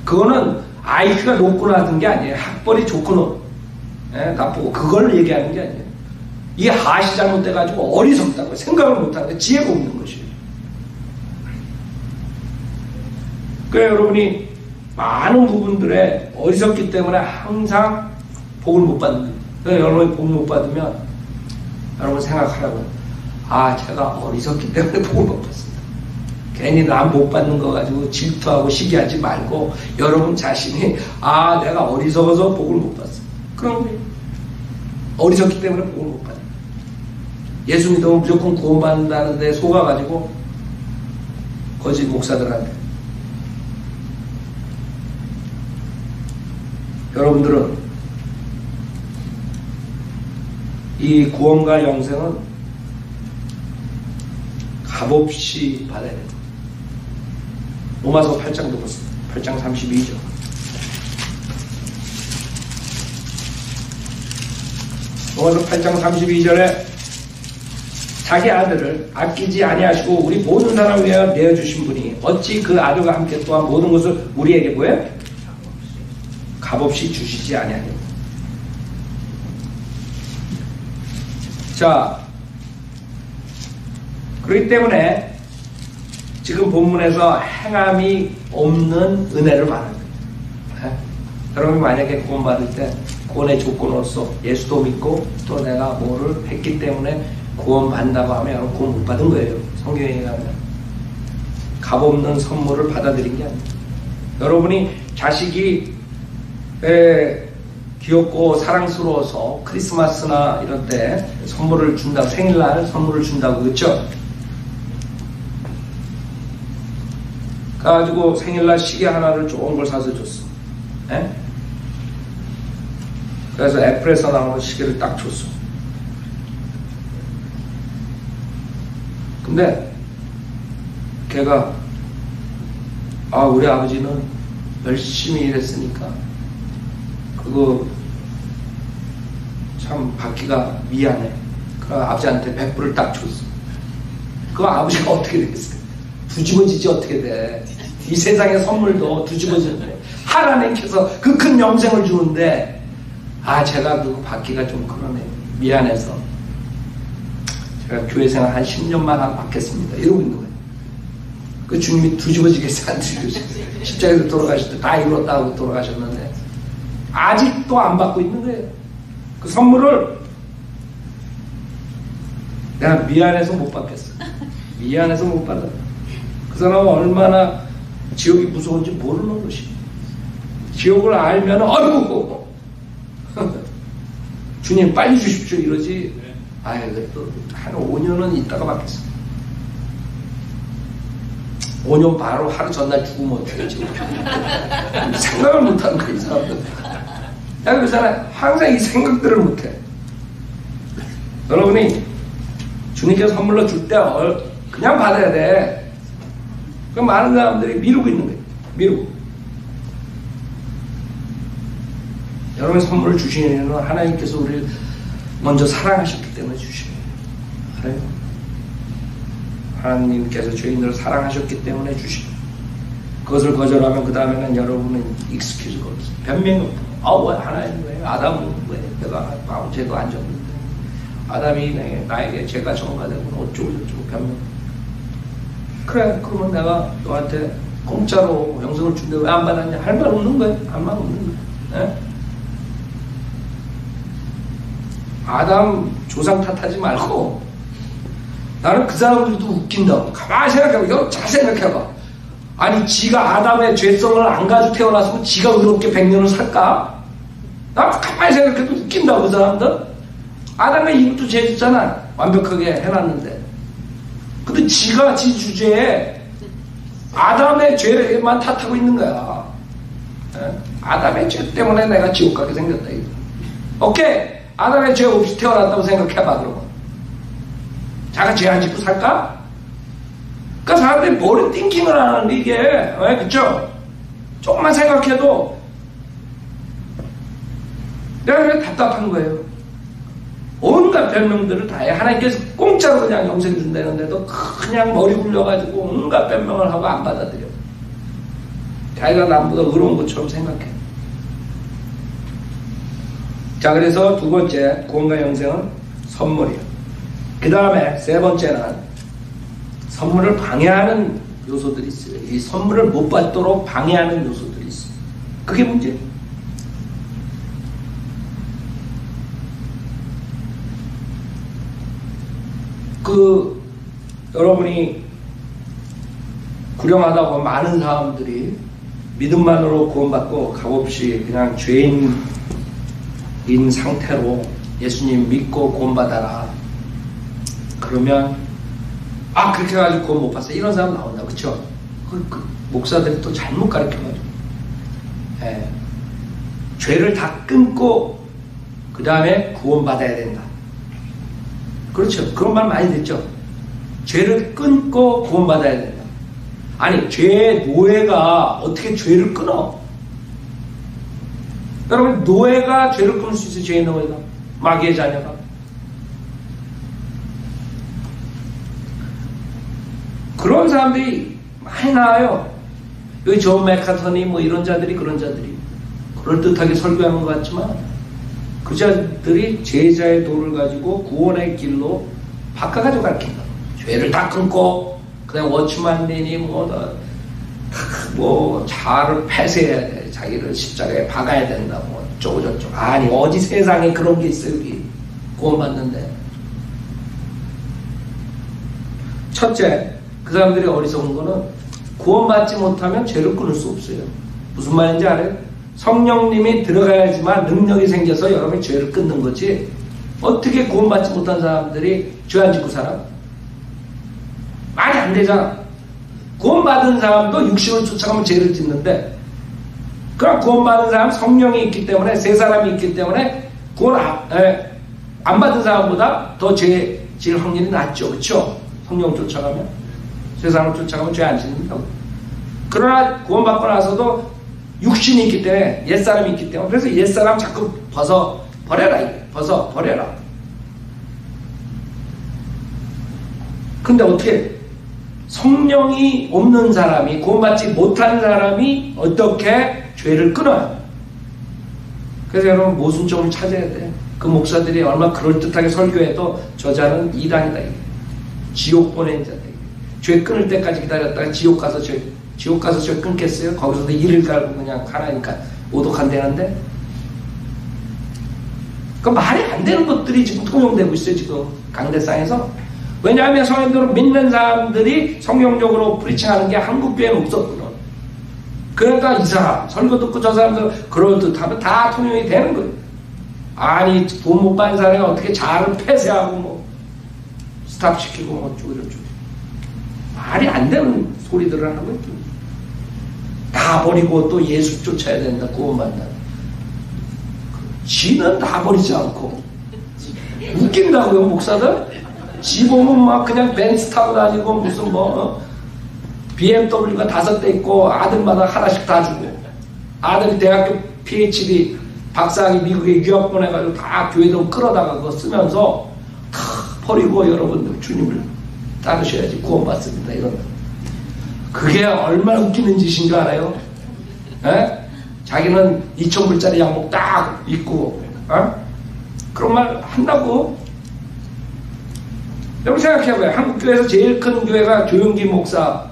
그거는 IQ가 높고 낮은 게 아니에요. 학벌이 좋고 나쁘고, 그걸 얘기하는 게 아니에요. 이게 하시 잘못돼가지고 어리석다고 생각을 못하는 게 지혜가 없는 것이에요. 그래서 여러분이 많은 부분들에 어리석기 때문에 항상 복을 못 받는 거예요. 그래서 여러분이 복 못 받으면 여러분 생각하라고요. 아, 제가 어리석기 때문에 복을 못 받습니다. 괜히 남 못 받는 거 가지고 질투하고 시기하지 말고 여러분 자신이 아, 내가 어리석어서 복을 못 받습니다. 그런 거예요. 어리석기 때문에 복을 못 받아요. 예수 믿으면 무조건 구원받는다는데 속아가지고 거짓 목사들한테. 여러분들은 이 구원과 영생은 값없이 받아야 됩니다. 로마서 8장도 보세요. 8장 32절. 로마서 8장 32절에 자기 아들을 아끼지 아니하시고 우리 모든 사람을 위하여 내어주신 분이 어찌 그 아들과 함께 또한 모든 것을 우리에게 뭐예요? 값없이 주시지 아니하냐. 자, 그렇기 때문에 지금 본문에서 행함이 없는 은혜를 말하는 거예요. 여러분이 만약에 구원 받을 때 구원의 조건으로서 예수도 믿고 또 내가 뭐를 했기 때문에 구원 받는다고 하면 여러분 구원 못 받은 거예요. 성경에 의하면 값없는 선물을 받아들인 게 아닙니다. 여러분이 자식이 귀엽고 사랑스러워서 크리스마스나 이런 때 선물을 준다고, 생일날 선물을 준다고 그랬죠? 가지고 생일날 시계 하나를 좋은 걸 사서 줬어. 에? 그래서 애플에서 나오는 시계를 딱 줬어. 근데 걔가 아, 우리 아버지는 열심히 일했으니까 그거 참 받기가 미안해. 그 아버지한테 100불을 딱 줬어. 그 아버지가 어떻게 되겠어요? 뒤집어지지 어떻게 돼. 이 세상의 선물도 뒤집어지는데 하나님께서 그 큰 영생을 주는데 아, 제가 그거 받기가 좀 그러네. 미안해서 제가 교회생활 한 10년만 하고 받겠습니다. 이러고 있는 거예요. 그 주님이 뒤집어지겠어요? 안 뒤집어지겠어요? 십자가에서 돌아가실 때 다 이뤘다고 돌아가셨는데 아직도 안 받고 있는 거예요. 그 선물을 내가 미안해서 못 받겠어. 미안해서 못 받아. 그 사람은 얼마나 지옥이 무서운지 모르는 것이. 지옥을 알면 아이고 주님 빨리 주십시오 이러지. 아유, 그래도 한 5년은 있다가 받겠어. 5년 바로 하루 전날 죽으면 어떡해 지금. 생각을 못하는 거야 이 사람들. 야, 그 사람 항상 이 생각들을 못해. 여러분이 주님께서 선물로 줄 때 그냥 받아야 돼. 그 많은 사람들이 미루고 있는 거예요. 미루고. 여러분 선물을 주시는 이유는 하나님께서 우리를 먼저 사랑하셨기 때문에 주시는 거예요. 알아요? 하나님께서 죄인들을 사랑하셨기 때문에 주시는 거예요. 그것을 거절하면 그 다음에는 여러분은 익스큐즈 걸었어요. 변명이 없어. 왜 하나님 왜 아담은 왜 내가 아무 죄도 안 졌는데 아담이 나에게 죄가 전가되고 어쩌고 저쩌고 변명. 그래 그러면 내가 너한테 공짜로 영생을 준대 왜 안 받았냐 할 말 없는 거야. 할 말 없는 거야. 예? 아담 조상 탓하지 말고 나는 그 사람들도 웃긴다고. 가만히 생각해봐. 이거 잘 생각해봐. 아니 지가 아담의 죄성을 안 가지고 태어났으면 지가 의롭게 100년을 살까? 나 가만히 생각해도 웃긴다고. 그 사람들 아담의 이것도 죄 짓잖아. 완벽하게 해놨는데 근데 지가 지 주제에 아담의 죄만 탓하고 있는 거야. 예? 아담의 죄 때문에 내가 지옥 가게 생겼다 이거. 오케이 아담의 죄 없이 태어났다고 생각해봐. 그러면 자가 죄 안 짓고 살까? 그러니까 사람들이 머리 띵킹을 안 하는데 이게 왜 그쵸? 조금만 생각해도 내가 그래 답답한 거예요. 온갖 변명들을 다 해. 하나님께서 공짜로 그냥 영생 준다는데도 그냥 머리 굴려가지고 온갖 변명을 하고 안 받아들여. 자기가 남보다 의로운 것처럼 생각해. 자 그래서 두 번째 구원과 영생은 선물이에요. 그 다음에 세 번째는 선물을 방해하는 요소들이 있어요. 이 선물을 못 받도록 방해하는 요소들이 있어요. 그게 문제예요. 여러분이 구령하다 보면 많은 사람들이 믿음만으로 구원받고 값없이 그냥 죄인인 상태로 예수님 믿고 구원받아라. 그러면 그렇게 해가지고 구원 못 받았어. 이런 사람 나온다. 그쵸? 목사들이 또 잘못 가르쳐가지고 죄를 다 끊고 그 다음에 구원받아야 된다. 그렇죠. 그런 말 많이 듣죠. 죄를 끊고 구원받아야 된다. 아니 죄의 노예가 어떻게 죄를 끊어? 여러분 노예가 죄를 끊을 수 있어요. 죄의 노예가 마귀의 자녀가. 그런 사람들이 많이 나와요. 여기 존 맥카터니 뭐 이런 자들이 그런 자들이 그럴듯하게 설교하는 것 같지만 그 자들이 제자의 도를 가지고 구원의 길로 바꿔가지고 가르친다. 죄를 다 끊고 그냥 워치만맨이 뭐 자아를 폐쇄해야 돼. 자기를 십자가에 박아야 된다. 뭐 어쩌고 저쩌고. 아니 어디 세상에 그런 게 있어요. 여기 구원받는데. 첫째 그 사람들이 어리석은 거는 구원받지 못하면 죄를 끊을 수 없어요. 무슨 말인지 알아요? 성령님이 들어가야지만 능력이 생겨서 여러분이 죄를 끊는 거지. 어떻게 구원받지 못한 사람들이 죄 안 짓고 살아? 말이 안 되잖아. 구원받은 사람도 육신을 쫓아가면 죄를 짓는데 그럼 구원받은 사람 성령이 있기 때문에 세 사람이 있기 때문에 구원 안 받은 사람보다 더 죄 질 확률이 낮죠. 그렇죠? 성령 쫓아가면 세 사람을 쫓아가면 죄 안 짓는다고. 그러나 구원받고 나서도 육신이 있기 때문에 옛사람이 있기 때문에 그래서 옛사람 자꾸 버려라. 버려라. 근데 어떻게 성령이 없는 사람이 구원받지 못한 사람이 어떻게 죄를 끊어요? 그래서 여러분 모순점을 찾아야 돼. 그 목사들이 얼마나 그럴듯하게 설교해도 저자는 이단이다. 지옥 보낸 자다. 죄 끊을 때까지 기다렸다가 지옥 가서 죄 끊겠어요? 거기서도 이를 갈고 그냥 하나니까 오독한다는데? 그 말이 안 되는 것들이 지금 통용되고 있어요. 지금 강대상에서. 왜냐하면 성인들은 믿는 사람들이 성경적으로 프리칭하는 게 한국 교회는 없었거든. 그러니까 이 사람 설교 듣고 저 사람들 그럴듯하면 다 통용이 되는 거예요. 아니 돈 못 받은 사람이 어떻게 자아를 폐쇄하고 뭐 스탑시키고 뭐 어쩌고저쩌고 말이 안 되는 소리들을 하고 있죠. 다 버리고 또 예수 쫓아야 된다. 구원받는다. 지는 다 버리지 않고 웃긴다고요 목사들? 지 보면 막 그냥 벤츠 타고 다니고 무슨 BMW가 5대 있고 아들마다 하나씩 다 주고 아들이 대학교 PhD 박사학위 미국에 유학 보내가지고 다 교회도 끌어다가 그거 쓰면서 다 버리고 여러분들 주님을 따르셔야지 구원받습니다. 이런 그게 얼마나 웃기는 짓인 줄 알아요? 에? 자기는 2,000불짜리 양복 딱 입고, 그런 말 한다고? 여러분 생각해봐요. 한국교회에서 제일 큰 교회가 조용기 목사,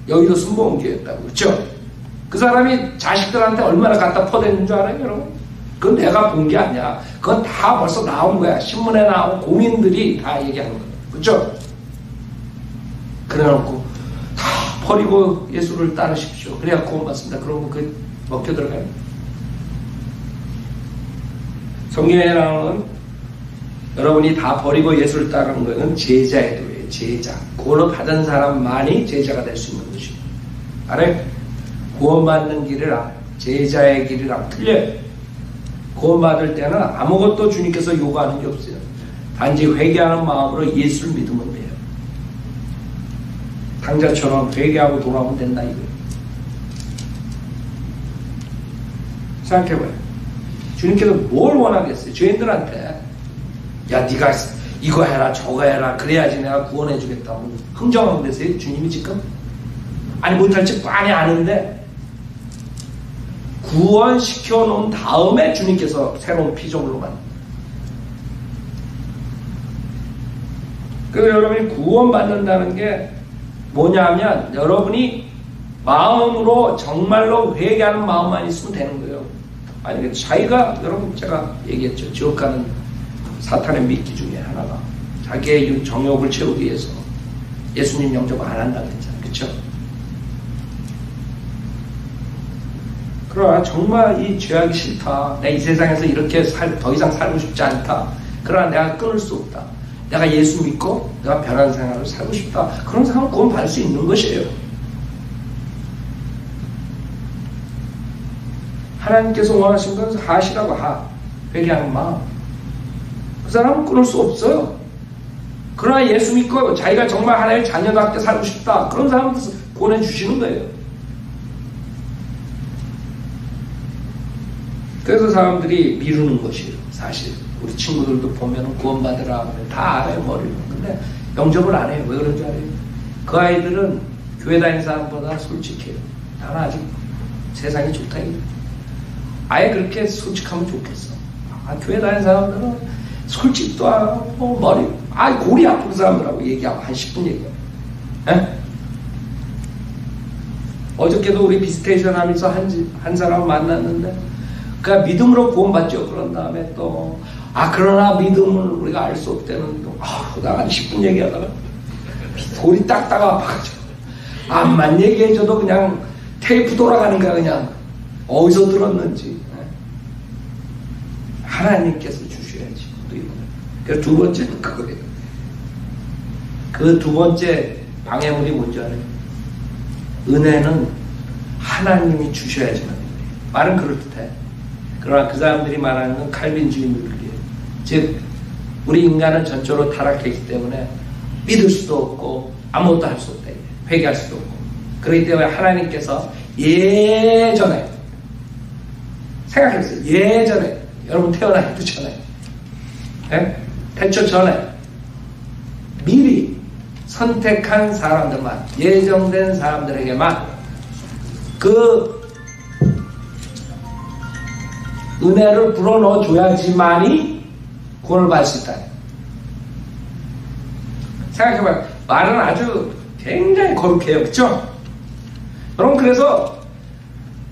여의도 순복음교회였다고. 그렇죠? 그 사람이 자식들한테 얼마나 갖다 퍼댔는 줄 알아요, 여러분? 그건 내가 본 게 아니야. 그건 다 벌써 나온 거야. 신문에 나온 공인들이 다 얘기하는 거야. 그렇죠? 그래놓고 다 버리고 예수를 따르십시오. 그래야 구원받습니다. 그러면 그 먹혀 들어가요. 성경에 나오는 여러분이 다 버리고 예수를 따르는 것은 제자의 도예요. 제자. 구원을 받은 사람만이 제자가 될 수 있는 것이에요. 알아요? 구원받는 길이랑 제자의 길이랑 틀려요. 구원받을 때는 아무것도 주님께서 요구하는 게 없어요. 단지 회개하는 마음으로 예수를 믿으면 돼요. 당자처럼 회개하고 돌아오면 된다 이거예요. 생각해봐요. 주님께서 뭘 원하겠어요? 죄인들한테 야 네가 이거 해라 저거 해라 그래야지 내가 구원해 주겠다고 흥정하고 계세요? 주님이 지금? 아니 못할지 뻔히 아는데 구원시켜 놓은 다음에 주님께서 새로운 피조물로만. 그래서 여러분이 구원받는다는 게 뭐냐면 여러분이 마음으로 정말로 회개하는 마음만 있으면 되는 거예요. 아니 자기가 여러분 제가 얘기했죠. 지옥 가는 사탄의 미끼 중에 하나가 자기의 정욕을 채우기 위해서 예수님 영접 안 한다고 했잖아요. 그렇죠? 그러나 정말 이 죄하기 싫다. 내가 이 세상에서 이렇게 더 이상 살고 싶지 않다. 그러나 내가 끊을 수 없다. 내가 예수 믿고 내가 변한 생활을 살고 싶다. 그런 사람은 구원 받을 수 있는 것이에요. 하나님께서 원하신 것은 하시라고 회개하는 마음. 그 사람은 끊을 수 없어요. 그러나 예수 믿고 자기가 정말 하나님의 자녀답게 살고 싶다. 그런 사람은 구원해 주시는 거예요. 그래서 사람들이 미루는 것이에요. 사실 우리 친구들도 보면 구원받으라 하면 다 알아요. 머리로. 근데 영접을 안 해요. 왜 그런 줄 알아요? 그 아이들은 교회 다니는 사람보다 솔직해요. 나는 아직 세상이 좋다 이거. 아예 그렇게 솔직하면 좋겠어. 교회 다니는 사람들은 솔직도 안 하고 머리 골이 아픈 사람들하고 얘기하고 한 10분 얘기하고. 어저께도 우리 비스테이션 하면서 한 사람 만났는데 그러니까 믿음으로 구원받죠. 그런 다음에 또 그러나 믿음을 우리가 알 수 없다는 또 나가 10분 얘기하다가 돌이 딱딱 아파가지고 암만 얘기해줘도 그냥 테이프 돌아가는 거야. 그냥 어디서 들었는지. 하나님께서 주셔야지. 그래서 두 번째는 그거예요. 그 두 번째 방해물이 뭔지 알아요? 은혜는 하나님이 주셔야지만 돼요. 말은 그럴듯해. 그러나 그 사람들이 말하는 건 칼빈주의 논리예요. 즉 우리 인간은 전적으로 타락했기 때문에 믿을 수도 없고 아무것도 할 수 없다. 회개할 수도 없고. 그렇기 때문에 하나님께서 예전에 생각해보세요. 예전에 여러분 태어나기도 전에 태초 전에 미리 선택한 사람들만 예정된 사람들에게만 그 은혜를 불어넣어 줘야지만이 구원을 받을 수 있다. 생각해봐요. 말은 아주 굉장히 거룩해요. 그쵸? 여러분 그래서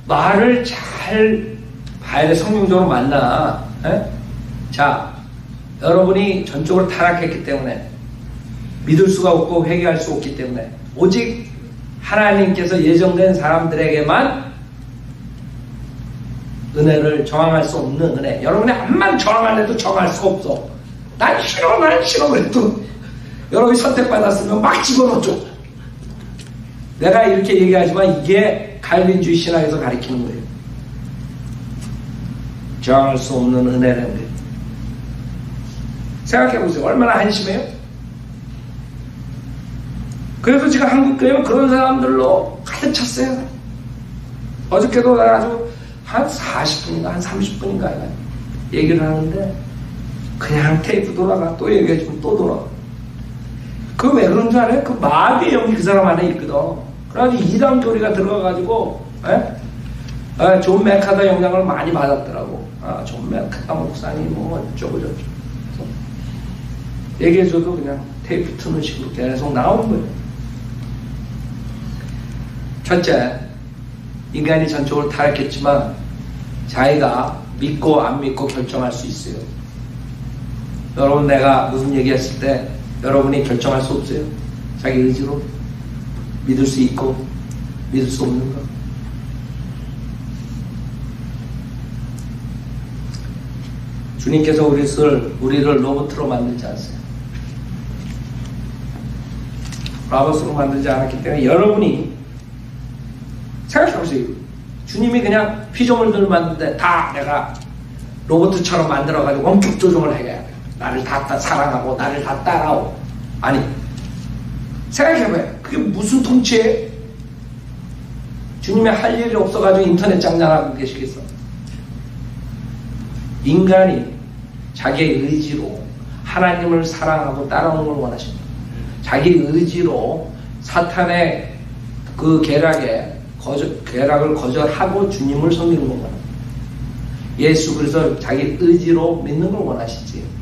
말을 잘 봐야 돼. 성경적으로 만나. 자, 여러분이 전적으로 타락했기 때문에 믿을 수가 없고 회개할 수 없기 때문에 오직 하나님께서 예정된 사람들에게만 은혜를 정황할 수 없는 은혜. 여러분이 암만 정황할래도 정할 수가 없어. 난 싫어 그래도 여러분이 선택받았으면 막 집어넣죠. 내가 이렇게 얘기하지만 이게 칼빈주의 신학에서 가리키는 거예요. 정할 수 없는 은혜라는 거예요. 생각해보세요. 얼마나 한심해요? 그래서 지금 한국교회는 그런 사람들로 가득 찼어요. 어저께도 내가 아주 한 40분인가 한 30분인가 얘기를 하는데 그냥 테이프 돌아가 또 얘기해주면 또 돌아가. 그 왜 그런 줄 알아요? 그 마귀의 영이 그 사람 안에 있거든. 그래가지고 이단 교리가 들어가가지고, 존 맥카더 영향을 많이 받았더라고. 존 맥카더 목사님, 뭐, 어쩌고저쩌고. 얘기해줘도 그냥 테이프 트는 식으로 계속 나오는 거예요. 첫째, 인간이 전적으로 타락했지만, 자기가 믿고 안 믿고 결정할 수 있어요. 여러분, 내가 무슨 얘기했을 때, 여러분이 결정할 수 없어요? 자기 의지로? 믿을 수 있고, 믿을 수 없는 거. 주님께서 우리를 로봇으로 만들지 않으세요. 로봇으로 만들지 않았기 때문에 여러분이 생각해보세요. 주님이 그냥 피조물들을 만드는데 다 내가 로봇처럼 만들어가지고 원격 조종을 해야 돼. 나를 다 사랑하고 나를 다 따라오고. 아니, 생각해봐요. 그게 무슨 통치예요? 주님이 할 일이 없어가지고 인터넷 장난하고 계시겠어? 인간이 자기의 의지로 하나님을 사랑하고 따라오는 걸 원하십니다. 자기 의지로 사탄의 그 계략을 거절하고 주님을 섬기는 걸 원합니다. 예수 그리스도 자기 의지로 믿는 걸 원하시지.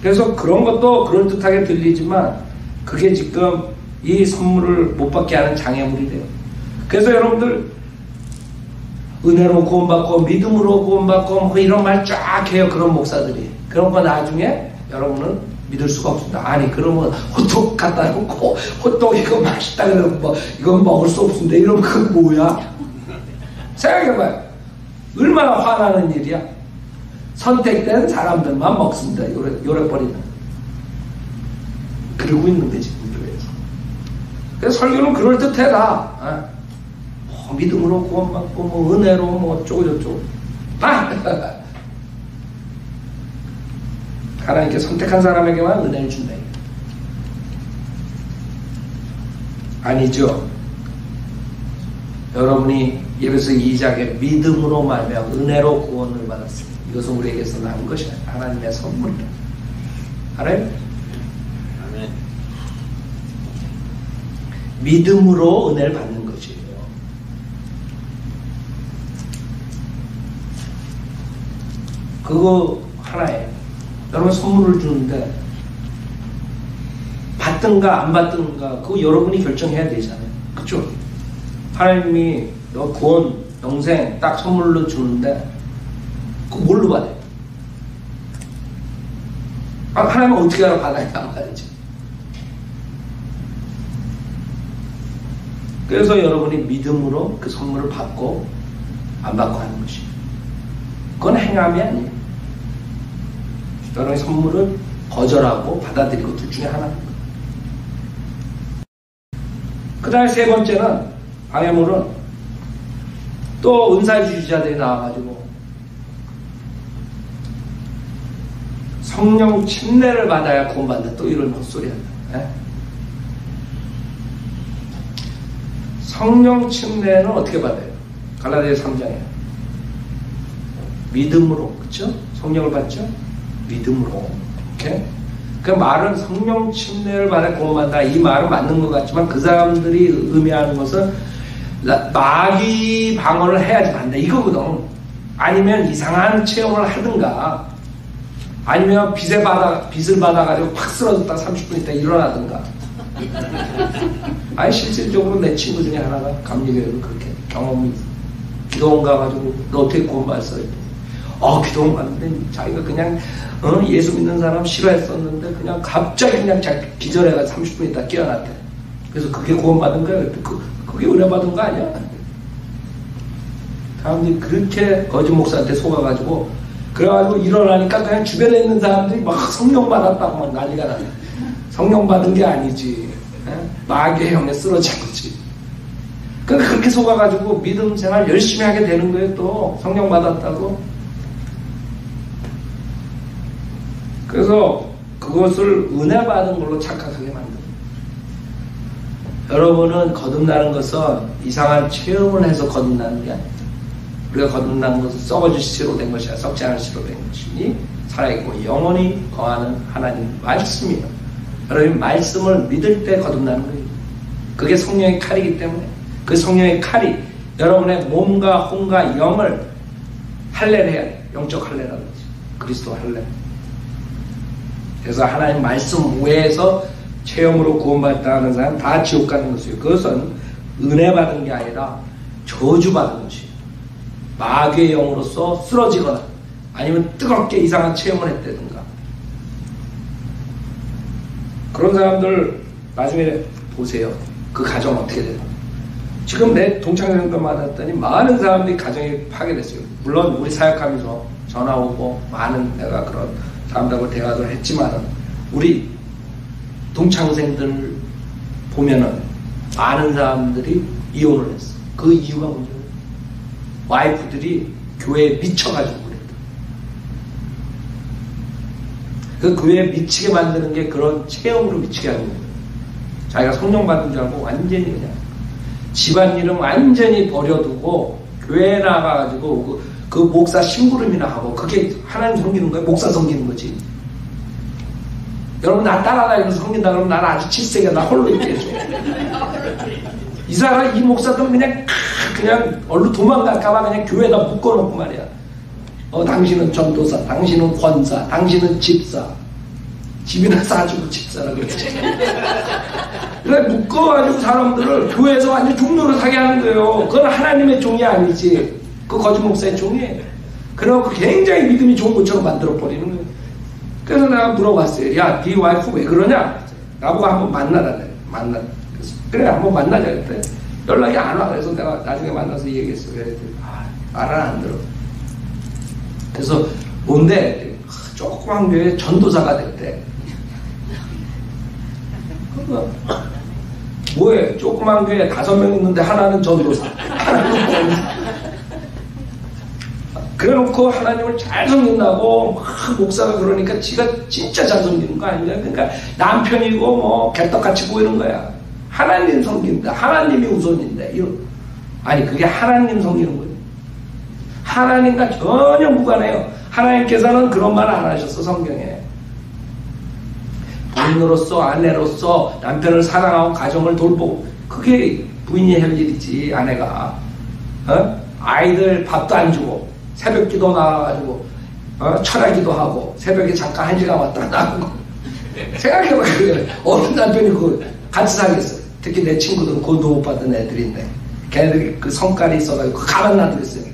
그래서 그런 것도 그럴듯하게 들리지만 그게 지금 이 선물을 못 받게 하는 장애물이 돼요. 그래서 여러분들 은혜로 구원받고 믿음으로 구원받고 뭐 이런 말 쫙 해요. 그런 목사들이. 그런 거 나중에 여러분은 믿을 수가 없습니다. 아니 그러면 호떡 갖다 놓고 호떡 이거 맛있다 그러면 뭐 이건 먹을 수 없습니다. 이러면 그건 뭐야? 생각해봐요. 얼마나 화나는 일이야. 선택된 사람들만 먹습니다. 요래버리는. 그러고 있는데 지금 교회에서. 그래서 설교는 그럴듯해라. 믿음으로 구원받고 뭐 은혜로 뭐 어쩌고저쩌고. 하나님께 선택한 사람에게만 은혜를 준다. 아니죠. 여러분이 예배서 2장에 믿음으로 말미암아 은혜로 구원을 받았습니다. 이것은 우리에게서 나온 것이 하나님의 선물이다. 알아요? 아멘. 믿음으로 은혜를 받는 것이에요. 그거 하나예요. 여러분 선물을 주는데 받든가 안 받든가 그거 여러분이 결정해야 되잖아요. 그쵸? 하나님이 너 구원, 영생 딱 선물로 주는데 그거 뭘로 받아요? 하나님은 어떻게 알아 받아야 말이지. 그래서 여러분이 믿음으로 그 선물을 받고 안 받고 하는 것이에요. 그건 행함이 아니에요. 여러분의 선물을 거절하고 받아들이고 둘 중에 하나입니다. 그 다음에 세 번째는 방해물은 또 은사주의자들이 나와가지고 성령 침례를 받아야 구원받는다. 또 이런 헛소리 한다. 성령 침례는 어떻게 받아요? 갈라디아 3장에 믿음으로, 그쵸? 성령을 받죠? 믿음으로. 오케이? 그 말은 성령 침례를 받아 구원받는다. 이 말은 맞는 것 같지만 그 사람들이 의미하는 것은 마귀 방어를 해야지 만다. 이거거든. 아니면 이상한 체험을 하든가, 아니면 빚을 받아가지고 팍 쓰러졌다 30분 있다 일어나든가. 아니, 실질적으로 내 친구 중에 하나가 감리교회로 그렇게 경험이 있어. 기도원 가가지고 너 어떻게 구원받았어요? 기도원 갔는데 자기가 그냥 예수 믿는 사람 싫어했었는데 그냥 갑자기 그냥 기절해가지고 30분 있다 깨어났대. 그래서 그게 구원받은 거야. 그게 은혜 받은 거 아니야? 사람들이 그렇게 거짓 목사한테 속아가지고 그래가지고 일어나니까 그냥 주변에 있는 사람들이 막 성령 받았다고 막 난리가 나네. 성령 받은 게 아니지. 마귀의 형에 쓰러진 거지. 그렇게 속아가지고 믿음 생활 열심히 하게 되는 거예요. 또 성령 받았다고. 그래서 그것을 은혜 받은 걸로 착각하게 만듭니다. 여러분은 거듭나는 것은 이상한 체험을 해서 거듭나는 게 아닙니다. 우리가 거듭나는 것은 썩어질 씨로 된 것이 아니라 썩지 않을 씨로 된 것이니 살아있고 영원히 거하는 하나님 말씀이에요. 여러분 말씀을 믿을 때 거듭나는 거예요. 그게 성령의 칼이기 때문에 그 성령의 칼이 여러분의 몸과 혼과 영을 할례를 해야 돼. 영적 할례라고 하지. 그리스도 할례. 그래서 하나님 말씀 외에서 체험으로 구원받다 하는 사람 다 지옥 가는 것이에요. 그것은 은혜 받은 게 아니라 저주 받은 것이에요. 마귀의 영으로서 쓰러지거나 아니면 뜨겁게 이상한 체험을 했다든가. 그런 사람들 나중에 보세요. 그 가정 어떻게 돼요? 지금 내 동창생들 만났더니 많은 사람들이 가정이 파괴됐어요. 물론 우리 사역하면서 전화 오고 많은 내가 그런 사람들하고 대화를 했지만은 우리 동창생들 보면은 많은 사람들이 이혼을 했어. 그 이유가 뭐죠? 와이프들이 교회에 미쳐가지고 그랬다. 그 교회에 미치게 만드는 게 그런 체험으로 미치게 하는 거예요. 자기가 성령 받은 줄 알고 완전히 그냥 집안일은 완전히 버려두고 교회에 나가가지고 그 목사 심부름이나 하고 그게 하나님 섬기는 거예요? 목사 섬기는 거지. 여러분 나 따라다니면서 섬긴다 그러면 나는 아주 칠세게 나 홀로 있게 해줘. 이 사람 이 목사들은 그냥 얼른 도망갈까봐 그냥 교회에다 묶어놓고 말이야. 당신은 전도사, 당신은 권사, 당신은 집사. 집이나 싸주고 집사라 그랬지. 그래 묶어가지고 사람들을 교회에서 완전 종로를 사게 하는 거예요. 그건 하나님의 종이 아니지. 그 거짓 목사의 종이에요. 그래갖고 굉장히 믿음이 좋은 것처럼 만들어버리는 거예요. 그래서 내가 물어봤어요. 야, 네 와이프 왜 그러냐? 나보고 한번 만나라. 그래, 한번 만나자. 그랬더니 연락이 안 와. 그래서 내가 나중에 만나서 얘기했어. 그랬더니, 말은 안 들어. 그래서, 뭔데? 조그만 교회 전도사가 됐대. 뭐해? 조그만 교회 5명 있는데 하나는 전도사. 하나는 권사. 그래 놓고 하나님을 잘 섬긴다고 막 목사가 그러니까 지가 진짜 잘 섬기는 거 아니냐. 그러니까 남편이고 뭐 개떡같이 보이는 거야. 하나님 섬긴다. 하나님이 우선인데. 아니 그게 하나님 섬기는 거예요. 하나님과 전혀 무관해요. 하나님께서는 그런 말 안 하셨어 성경에. 부인으로서 아내로서 남편을 사랑하고 가정을 돌보고 그게 부인이 할 일이지. 아내가 아이들 밥도 안 주고 새벽 기도 나와가지고 철야기도 하고 새벽에 잠깐 1시간 왔다 나오고 생각해봐. 그래 어느 남편이 그 같이 살겠어. 특히 내 친구들은 고도 못 받은 애들인데 걔네들이 그 성깔이 있어가지고 가만 놔두겠어요.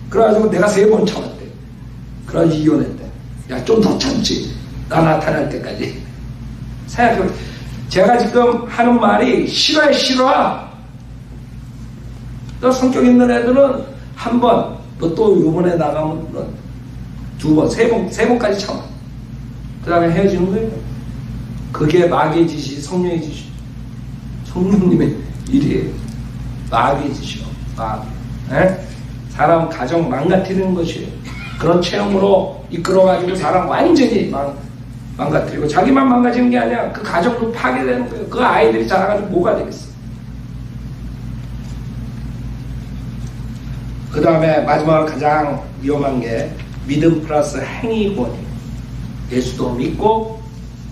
그래가지고 내가 3번 참았대. 그래가지고 이혼했대. 야 좀 더 참지. 나 나타날 때까지. 생각해봐. 제가 지금 하는 말이 싫어. 또 성격 있는 애들은 한 번, 또 요번에 나가면 2번, 3번까지 참아. 그 다음에 헤어지는 거예요. 그게 마귀의 짓이 성령의 짓이. 성령님의 일이에요. 마귀의 짓이요. 마귀. 사람 가정 망가뜨리는 것이에요. 그런 체험으로 이끌어가지고 사람 완전히 망가뜨리고 자기만 망가지는 게 아니라 그 가정도 파괴되는 거예요. 그 아이들이 자라가지고 뭐가 되겠어. 그 다음에 마지막으로 가장 위험한 게 믿음 플러스 행위권이에요. 예수도 믿고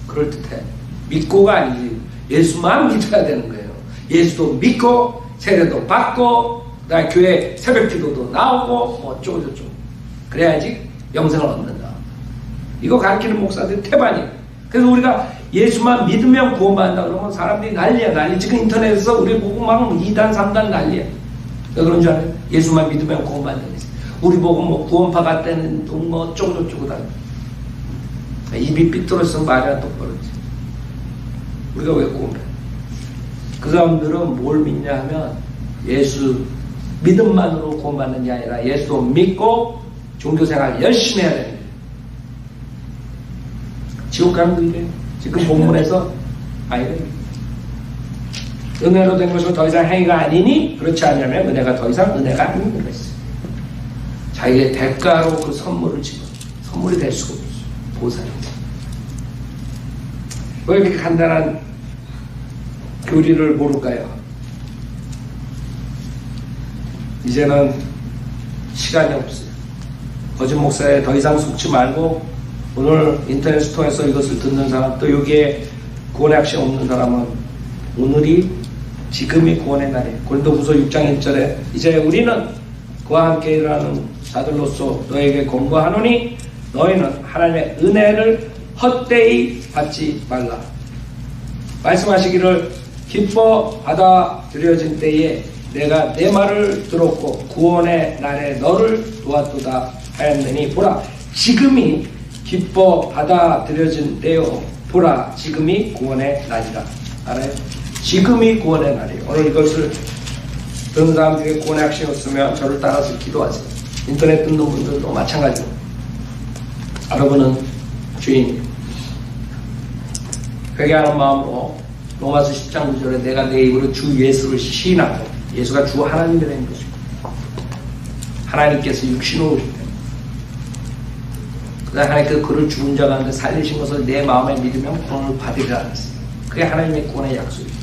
그럴듯해. 믿고가 아니지. 예수만 믿어야 되는 거예요. 예수도 믿고 세례도 받고 그다음에 교회 새벽 기도도 나오고 뭐 어쩌고저쩌고 그래야지 영생을 얻는다. 이거 가르치는 목사들이 태반이에요. 그래서 우리가 예수만 믿으면 구원받는다 그러면 사람들이 난리야. 난리. 지금 인터넷에서 우리 보고 막 2단 3단 난리야. 왜 그런 줄 알아요? 예수만 믿으면 구원받는 거지. 우리 보고 뭐 구원파 같다는 뭐 어쩌고저쩌고 다 입이 삐뚤어서 말이 안 똑바로 하지. 우리가 왜 구원받아? 그 사람들은 뭘 믿냐 하면 예수 믿음만으로 구원받는 게 아니라 예수 믿고 종교생활 열심히 해야 됩니다. 지옥 가는 거예요. 지금 본문에서 아이가 은혜로 된 것은 더 이상 행위가 아니니 그렇지 않냐면 은혜가 더 이상 은혜가 아닌 거가 있어요. 자기의 대가로 그 선물을 집어 선물이 될 수가 없어요. 보살입니다. 왜 이렇게 간단한 교리를 모를까요? 이제는 시간이 없어요. 거짓 목사에 더 이상 속지 말고 오늘 인터넷을 통해서 이것을 듣는 사람 또 여기에 구원의 확신 없는 사람은 오늘이 지금이 구원의 날이에요. 고린도후서 6장 1절에 이제 우리는 그와 함께 일하는 자들로서 너에게 권고하노니 너희는 하나님의 은혜를 헛되이 받지 말라. 말씀하시기를 기뻐 받아들여진 때에 내가 내 말을 들었고 구원의 날에 너를 도왔도다 하였느니 보라 지금이 기뻐 받아들여진 때요 보라 지금이 구원의 날이라. 알아요? 지금이 구원의 날이에요. 오늘 이것을 듣는 사람 중에 구원의 확신이 없으면 저를 따라서 기도하세요. 인터넷 듣는 분들도 마찬가지로 여러분은 주인 회개하는 마음으로 로마서 10장 9절에 내가 내 입으로 주 예수를 시인하고 예수가 주 하나님이 된 것이고 하나님께서 육신으로 오실 때 그다음 하나님께서 그를 죽은 자 가운데 살리신 것을 내 마음에 믿으면 구원을 받으리라 했어요. 그게 하나님의 구원의 약속입니다.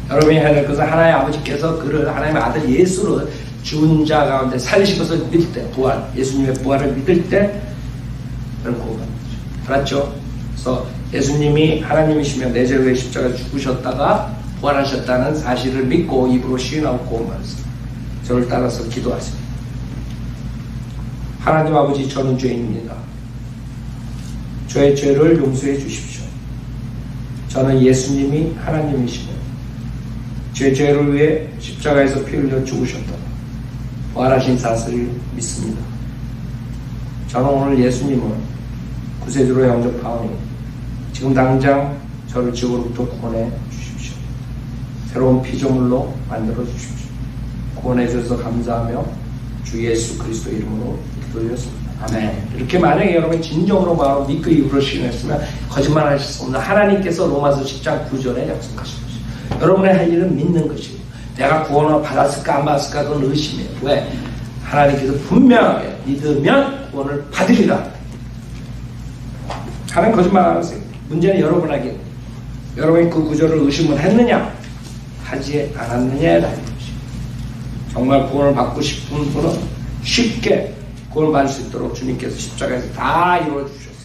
여러분이 해야 될 것은 하나님의 아버지께서 그를 하나님의 아들 예수를 죽은 자 가운데 살리신 것을 믿을 때 부활 예수님의 부활을 믿을 때 그런 구원받는 거죠. 알았죠? 그래서 예수님이 하나님이시며 내 죄를 위해 십자가에 죽으셨다가 부활하셨다는 사실을 믿고 입으로 시인하고 구원받으세요. 저를 따라서 기도하세요. 하나님 아버지 저는 죄인입니다. 저의 죄를 용서해 주십시오. 저는 예수님이 하나님이시며 제 죄를 위해 십자가에서 피 흘려 죽으셨다가 부활하신 사실을 믿습니다. 저는 오늘 예수님을 구세주로 영접하오니 지금 당장 저를 지옥으로부터 구원해 주십시오. 새로운 피조물로 만들어 주십시오. 구원해 주셔서 감사하며 주 예수 그리스도 이름으로 기도드렸습니다. 아멘. 이렇게 만약에 여러분 진정으로 마음으로 믿고 입으로 시인했으면 거짓말 하실 수 없는 하나님께서 로마서 10장 9절에 약속하신 것이죠. 여러분의 할 일은 믿는 것이고 내가 구원을 받았을까 안 받았을까 그건 의심이에요. 왜? 하나님께서 분명하게 믿으면 구원을 받으리라. 하나님 거짓말 안 하세요. 문제는 여러분에게 여러분이 그 구절을 의심을 했느냐 하지 않았느냐에 달린 것이에요. 정말 구원을 받고 싶은 분은 쉽게 구원을 받을 수 있도록 주님께서 십자가에서 다 이루어 주셨어요.